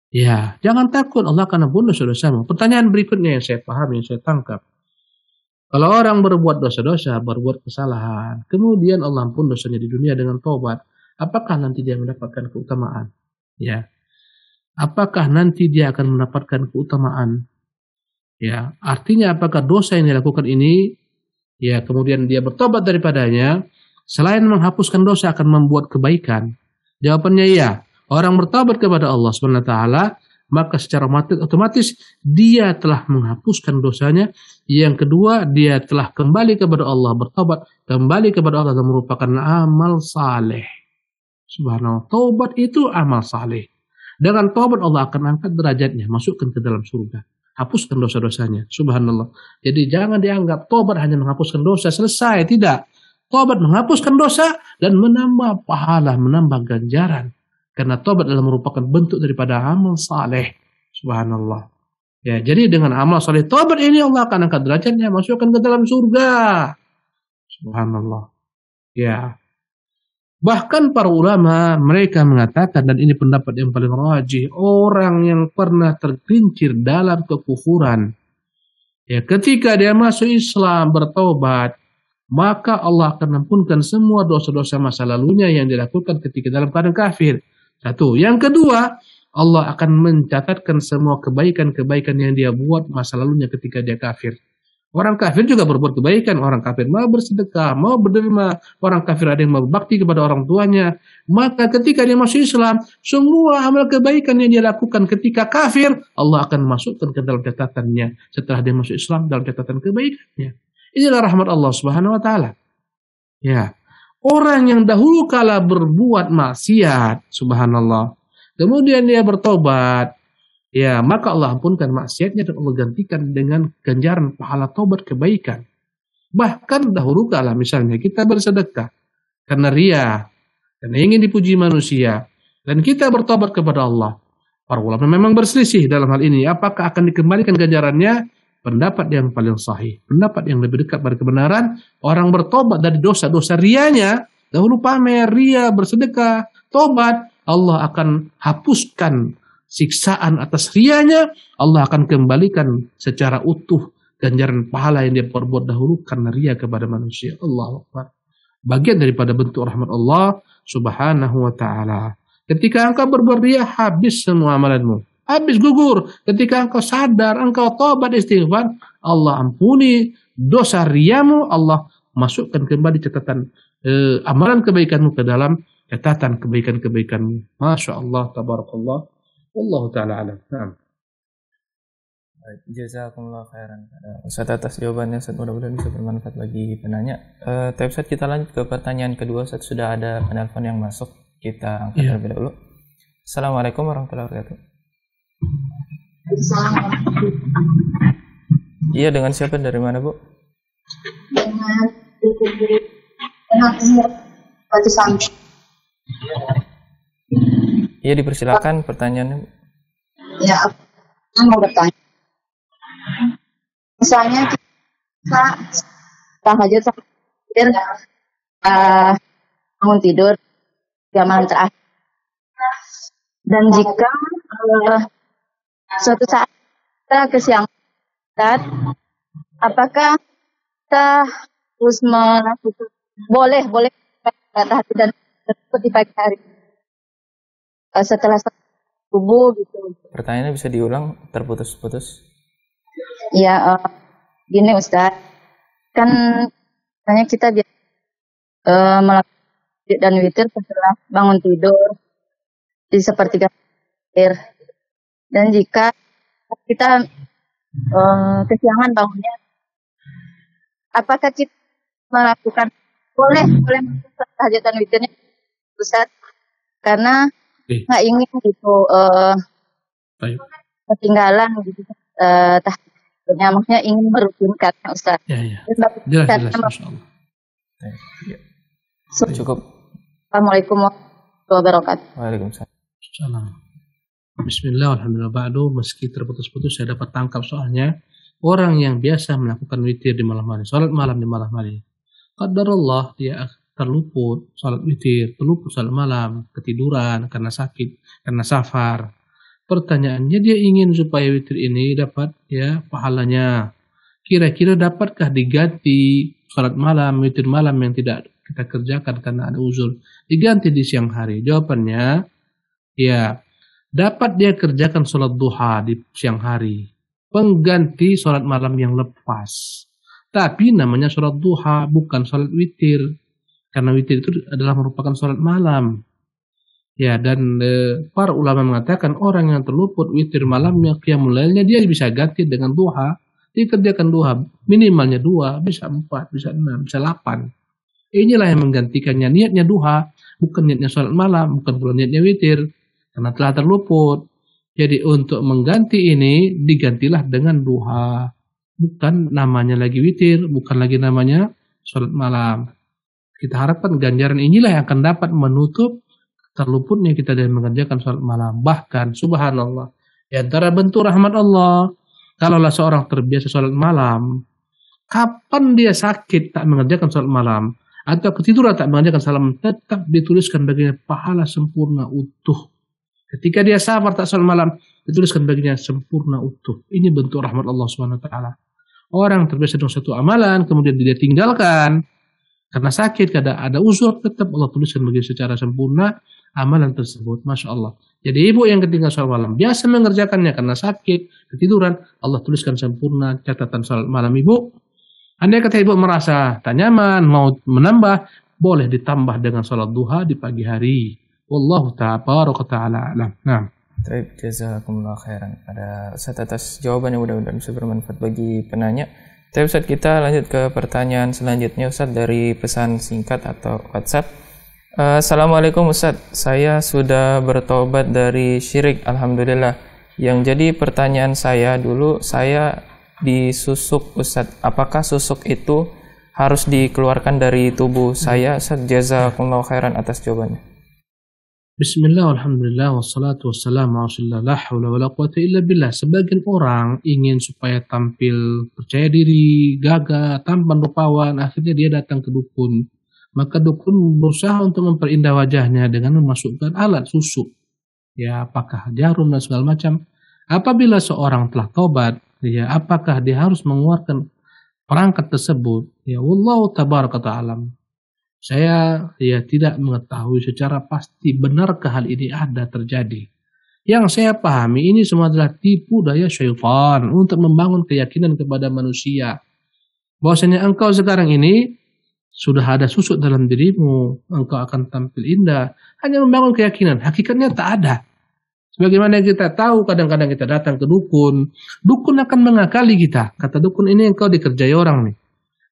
Ya, jangan takut, Allah akan ampuni dosa-dosamu. Pertanyaan berikutnya yang saya pahami, yang saya tangkap. Kalau orang berbuat dosa-dosa, berbuat kesalahan, kemudian Allah ampun dosanya di dunia dengan tobat, apakah nanti dia mendapatkan keutamaan? Ya. Apakah nanti dia akan mendapatkan keutamaan? Ya, artinya apakah dosa yang dilakukan ini, ya, kemudian dia bertobat daripadanya, selain menghapuskan dosa akan membuat kebaikan? Jawabannya ya. Orang bertobat kepada Allah Subhanahu wa taala, maka secara otomatis dia telah menghapuskan dosanya. Yang kedua, dia telah kembali kepada Allah, bertobat kembali kepada Allah dan merupakan amal saleh. Subhanallah, taubat itu amal saleh. Dengan taubat Allah akan angkat derajatnya, masukkan ke dalam surga, hapuskan dosa-dosanya. Subhanallah. Jadi jangan dianggap taubat hanya menghapuskan dosa, selesai. Tidak. Taubat menghapuskan dosa dan menambah pahala, menambah ganjaran. Karena taubat adalah merupakan bentuk daripada amal saleh. Subhanallah. Ya, jadi dengan amal saleh taubat ini Allah akan angkat derajatnya, masukkan ke dalam surga. Subhanallah. Ya. Bahkan para ulama mereka mengatakan, dan ini pendapat yang paling rajih, orang yang pernah tergelincir dalam kekufuran, ya, ketika dia masuk Islam bertaubat, maka Allah akan ampunkan semua dosa-dosa masa lalunya yang dilakukan ketika dalam keadaan kafir. Satu. Yang kedua, Allah akan mencatatkan semua kebaikan-kebaikan yang dia buat masa lalunya ketika dia kafir. Orang kafir juga berbuat kebaikan. Orang kafir mau bersedekah, mau berderma. Orang kafir ada yang mau berbakti kepada orang tuanya. Maka ketika dia masuk Islam, semua amal kebaikan yang dia lakukan ketika kafir, Allah akan masukkan ke dalam catatannya. Setelah dia masuk Islam, dalam catatan kebaikannya. Inilah rahmat Allah Subhanahu wa taala. Ya. Orang yang dahulu kala berbuat maksiat, subhanallah, kemudian dia bertobat, ya, maka Allah ampunkan maksiatnya dan Allah gantikan dengan ganjaran pahala tobat kebaikan. Bahkan dahulu kala misalnya kita bersedekah karena ria, karena ingin dipuji manusia, dan kita bertobat kepada Allah. Para ulama memang berselisih dalam hal ini. Apakah akan dikembalikan ganjarannya? Pendapat yang paling sahih, pendapat yang lebih dekat pada kebenaran, orang bertobat dari dosa-dosa rianya, dahulu pamer, ria, bersedekah, tobat, Allah akan hapuskan siksaan atas rianya, Allah akan kembalikan secara utuh ganjaran pahala yang dia perbuat dahulu karena ria kepada manusia. Allahu Akbar. Bagian daripada bentuk rahmat Allah Subhanahu wa taala. Ketika engkau berbuat ria, habis semua amalanmu. Habis gugur. Ketika engkau sadar, engkau tobat istighfar, Allah ampuni dosa riamu, Allah masukkan kembali catatan amalan kebaikanmu ke dalam catatan kebaikan-kebaikanmu. Masya Allah, tabarakallah. Wallahu ta'ala alam. Nah.
Jazakumullah khairan Ustaz atas jawabannya. Ustaz, mudah-mudahan bisa bermanfaat bagi penanya. Tapi Ustaz, kita lanjut ke pertanyaan kedua. Ustaz, sudah ada penelpon yang masuk, kita angkat terlebih dahulu. Assalamualaikum warahmatullahi wabarakatuh. Iya, dengan siapa, dari mana Bu?
Dengan Batu Sangki.
Iya, dipersilakan pertanyaannya.
Ya, aku mau bertanya. Misalnya kita tahajud sampai bangun tidur 3 malam terakhir, dan jika suatu saat kita kesiangan, apakah kita harus melakukan boleh tahajud dan seperti pagi hari setelah subuh gitu?
Pertanyaannya bisa diulang, terputus-putus.
Ya, gini Ustaz, kan misalnya kita biasa melakukan dan witir setelah bangun tidur di sepertiga akhir. Dan jika kita kesiangan bangunnya, apakah kita melakukan boleh melakukan tahajud dan witirnya Ustaz, karena nggak ingin gitu
Baik.
ketinggalan gitu tahajudnya, maksudnya ingin merutinkannya Ustaz.
Ya. Jelas insyaallah.
Cukup.
Assalamualaikum warahmatullahi wabarakatuh.
Waalaikumsalam.
Bismillah, alhamdulillah, ba'du. Meski terputus-putus saya dapat tangkap soalnya. Orang yang biasa melakukan witir di malam hari, salat malam di malam hari, qadarullah dia terluput salat witir, terluput salat malam, ketiduran karena sakit, karena safar. Pertanyaannya, dia ingin supaya witir ini dapat ya pahalanya. Kira-kira dapatkah diganti salat malam, witir malam yang tidak kita kerjakan karena ada uzur, diganti di siang hari? Jawabannya, ya dapat dia kerjakan salat duha di siang hari, pengganti sholat malam yang lepas. Tapi namanya sholat duha, bukan sholat witir. Karena witir itu adalah merupakan sholat malam. Ya, dan para ulama mengatakan orang yang terluput witir malamnya, qiyamul lailnya, dia bisa ganti dengan duha. Dia kerjakan duha, minimalnya 2, bisa 4, bisa 6, bisa 8. Inilah yang menggantikannya. Niatnya duha, bukan niatnya sholat malam, bukan pula niatnya witir. Karena telah terluput. Jadi untuk mengganti ini digantilah dengan duha. Bukan namanya lagi witir, bukan lagi namanya sholat malam. Kita harapkan ganjaran inilah yang akan dapat menutup terluputnya kita dari mengerjakan sholat malam. Bahkan subhanallah, di antara bentuk rahmat Allah, kalaulah seorang terbiasa sholat malam, kapan dia sakit tak mengerjakan sholat malam, atau ketiduran tak mengerjakan sholat malam, tetap dituliskan baginya pahala sempurna utuh. Ketika dia sabar tak sholat malam, dituliskan baginya sempurna utuh. Ini bentuk rahmat Allah SWT. Orang terbiasa dengan satu amalan, kemudian dia tinggalkan karena sakit, ada uzur, tetap Allah tuliskan baginya secara sempurna amalan tersebut. Masya Allah. Jadi ibu yang ketinggalan sholat malam, biasa mengerjakannya karena sakit, ketiduran, Allah tuliskan sempurna catatan sholat malam ibu. Andai kata ibu merasa tak nyaman, mau menambah, boleh ditambah dengan sholat duha di pagi hari. Wallahu ta'ala alam. Nah.
Baik, jazakumullah khairan. Ada Ustaz atas jawaban yang mudah-mudahan bisa bermanfaat bagi penanya. Tapi Ustaz, kita lanjut ke pertanyaan selanjutnya Ustaz dari pesan singkat atau WhatsApp. Assalamualaikum Ustaz, saya sudah bertobat dari syirik, alhamdulillah. Yang jadi pertanyaan saya dulu, saya disusuk Ustaz. Apakah susuk itu harus dikeluarkan dari tubuh saya? Ustaz, jazakumullah khairan atas jawabannya.
Bismillah, alhamdulillah, wassalatu wassalamu ala rasulillah, la hawla wa la quwata illa billah. Sebagian orang ingin supaya tampil percaya diri, gagah, tampan rupawan, akhirnya dia datang ke dukun. Maka dukun berusaha untuk memperindah wajahnya dengan memasukkan alat susuk. Ya, apakah jarum dan segala macam. Apabila seorang telah taubat, ya, apakah dia harus mengeluarkan perangkat tersebut? Ya, wallahu tabaraka ta'ala. Saya tidak mengetahui secara pasti benarkah hal ini ada terjadi. Yang saya pahami ini semua adalah tipu daya syaitan untuk membangun keyakinan kepada manusia. Bahwasanya engkau sekarang ini sudah ada susuk dalam dirimu, engkau akan tampil indah. Hanya membangun keyakinan, hakikatnya tak ada. Sebagaimana kita tahu kadang-kadang kita datang ke dukun, dukun akan mengakali kita. Kata dukun, ini engkau dikerjai orang nih.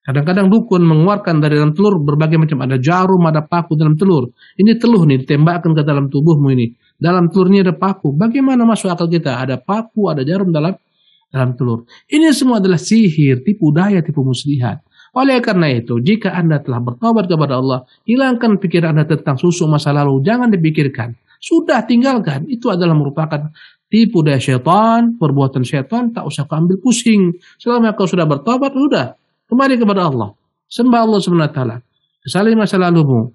Kadang-kadang dukun mengeluarkan dari dalam telur berbagai macam, ada jarum, ada paku dalam telur. Ini telur nih ditembakkan ke dalam tubuhmu ini. Dalam telurnya ada paku. Bagaimana masuk akal kita? Ada paku, ada jarum dalam telur. Ini semua adalah sihir, tipu daya, tipu muslihat. Oleh karena itu, jika Anda telah bertobat kepada Allah, hilangkan pikiran Anda tentang susuk masa lalu. Jangan dipikirkan. Sudah tinggalkan. Itu adalah merupakan tipu daya syaitan, perbuatan syaitan. Tak usah kau ambil pusing. Selama kau sudah bertobat, sudah. Kembali kepada Allah. Sembah Allah SWT. Kesalahi masa lalumu.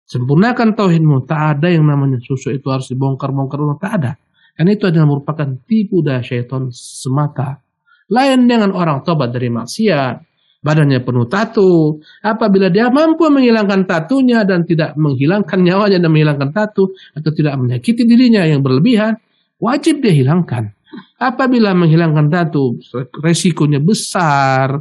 Sempurnakan tauhidmu. Tak ada yang namanya susuk itu harus dibongkar-bongkar. Tak ada. Karena itu adalah merupakan tipu daya syaitan semata. Lain dengan orang tobat dari maksiat. Badannya penuh tatu. Apabila dia mampu menghilangkan tatunya dan tidak menghilangkan nyawanya dan menghilangkan tatu. Atau tidak menyakiti dirinya yang berlebihan. Wajib dia hilangkan. Apabila menghilangkan tatu resikonya besar.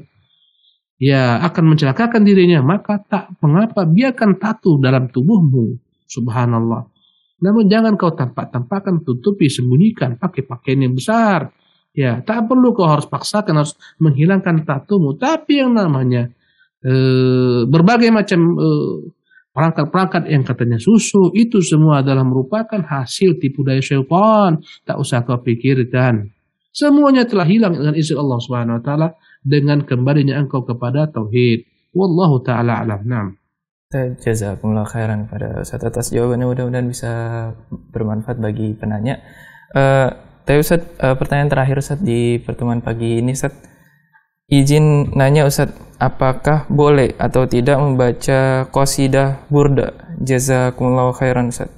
Ya akan mencelakakan dirinya, maka tak mengapa biarkan tatu dalam tubuhmu. Subhanallah. Namun jangan kau tampak-tampakkan, tutupi, sembunyikan, pakai pakaian yang besar. Ya, tak perlu kau harus paksakan, harus menghilangkan tatumu. Tapi yang namanya berbagai macam perangkat-perangkat yang katanya susu, itu semua adalah merupakan hasil tipu daya syaitan. Tak usah kau pikirkan. Semuanya telah hilang dengan izin Allah Subhanahu wa taala dengan kembalinya engkau kepada tauhid. Wallahu taala alam. Naam.
Jazakumullah khairan pada Ustaz atas jawabannya, mudah-mudahan bisa bermanfaat bagi penanya. Tapi Ustaz, pertanyaan terakhir Ustaz di pertemuan pagi ini Ustaz. Izin nanya Ustaz, apakah boleh atau tidak membaca qasidah burda? Jazakumullah khairan Ustaz.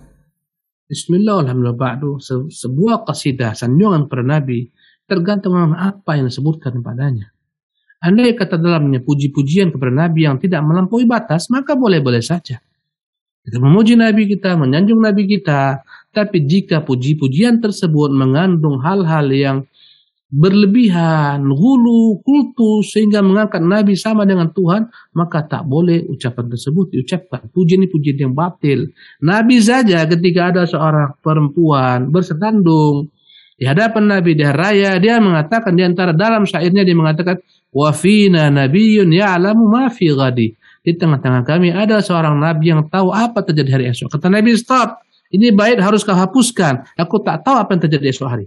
Bismillah, alhamdulillah, ba'du. Sebuah qasidah, sanjungan kepada Nabi, tergantung apa yang disebutkan padanya. Andai kata dalamnya puji-pujian kepada Nabi yang tidak melampaui batas, maka boleh-boleh saja. Kita memuji Nabi kita, menyanjung Nabi kita. Tapi jika puji-pujian tersebut mengandung hal-hal yang berlebihan, hulu, kultus, sehingga mengangkat Nabi sama dengan Tuhan, maka tak boleh ucapan tersebut diucapkan. Pujian ini pujian yang batil. Nabi saja ketika ada seorang perempuan bersandung di hadapan Nabi di hari raya, dia mengatakan di antara dalam syairnya, dia mengatakan, wa fina nabiyyun ya'lamu ma fi ghadi. Di tengah-tengah kami ada seorang Nabi yang tahu apa terjadi hari esok. Kata Nabi, stop. Ini bait harus kau hapuskan. Aku tak tahu apa yang terjadi esok hari.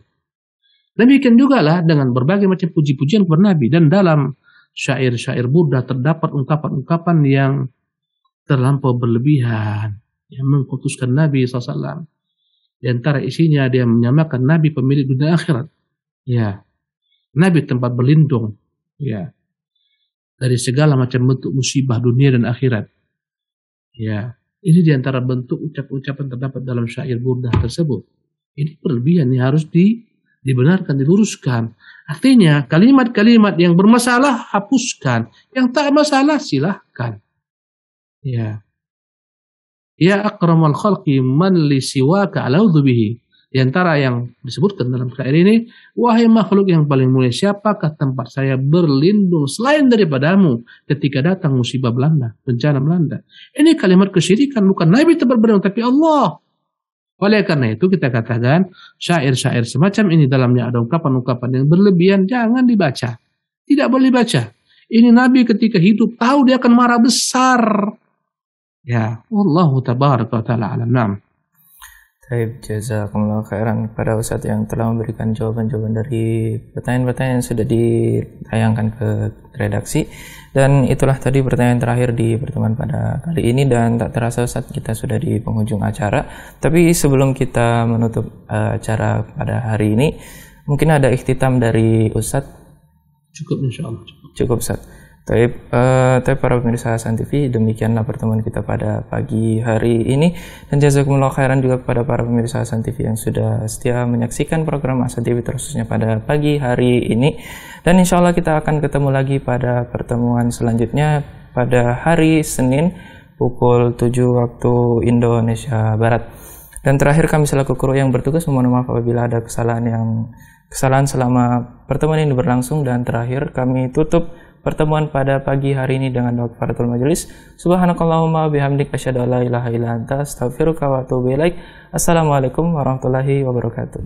Demikian juga lah dengan berbagai macam puji-pujian kepada Nabi. Dan dalam syair-syair Buddha terdapat ungkapan-ungkapan yang terlampau berlebihan, yang mengkultuskan Nabi SAW. Di antara isinya dia menyamakan Nabi pemilik dunia akhirat. Ya. Nabi tempat berlindung. Ya. Dari segala macam bentuk musibah dunia dan akhirat. Ya. Ini di antara bentuk ucapan-ucapan terdapat dalam syair Buddha tersebut. Ini berlebihan, ini harus dibenarkan, diluruskan. Artinya kalimat-kalimat yang bermasalah hapuskan, yang tak masalah silahkan. Ya. Ya akramal khalqi man li siwaka a'udzu bihi. Di antara yang disebutkan dalam syair ini, wahai makhluk yang paling mulia, siapakah tempat saya berlindung selain daripadamu ketika datang musibah Belanda, bencana Belanda. Ini kalimat kesyirikan, bukan Nabi tempat berlindung, tapi Allah. Oleh karena itu kita katakan syair-syair semacam ini dalamnya ada ungkapan-ungkapan yang berlebihan, jangan dibaca. Tidak boleh dibaca. Ini Nabi ketika hidup tahu dia akan marah besar. Ya, wallahu tabaraka wa ta'ala alam. Naam.
Baik, jazakumullah khairan kepada Ustadz yang telah memberikan jawaban-jawaban dari pertanyaan-pertanyaan yang sudah ditayangkan ke redaksi. Dan itulah tadi pertanyaan terakhir di pertemuan pada kali ini, dan tak terasa Ustadz kita sudah di penghujung acara. Tapi sebelum kita menutup acara pada hari ini, mungkin ada ikhtitam dari Ustadz.
Cukup insyaallah.
Cukup Ustadz. Tapi para pemirsa Hasan TV, demikianlah pertemuan kita pada pagi hari ini, dan jazakumullah khairan juga kepada para pemirsa Hasan TV yang sudah setia menyaksikan program Hasan TV terkhususnya pada pagi hari ini. Dan insya Allah kita akan ketemu lagi pada pertemuan selanjutnya pada hari Senin pukul 7 waktu Indonesia Barat. Dan terakhir kami selaku kru yang bertugas memohon maaf apabila ada kesalahan selama pertemuan ini berlangsung. Dan terakhir kami tutup pertemuan pada pagi hari ini dengan doa kafaratul majelis. Subhanakallahumma bihamdik asyhadu an la ilaha illa anta astaghfiruka wa atubu ilaik. Assalamualaikum warahmatullahi wabarakatuh.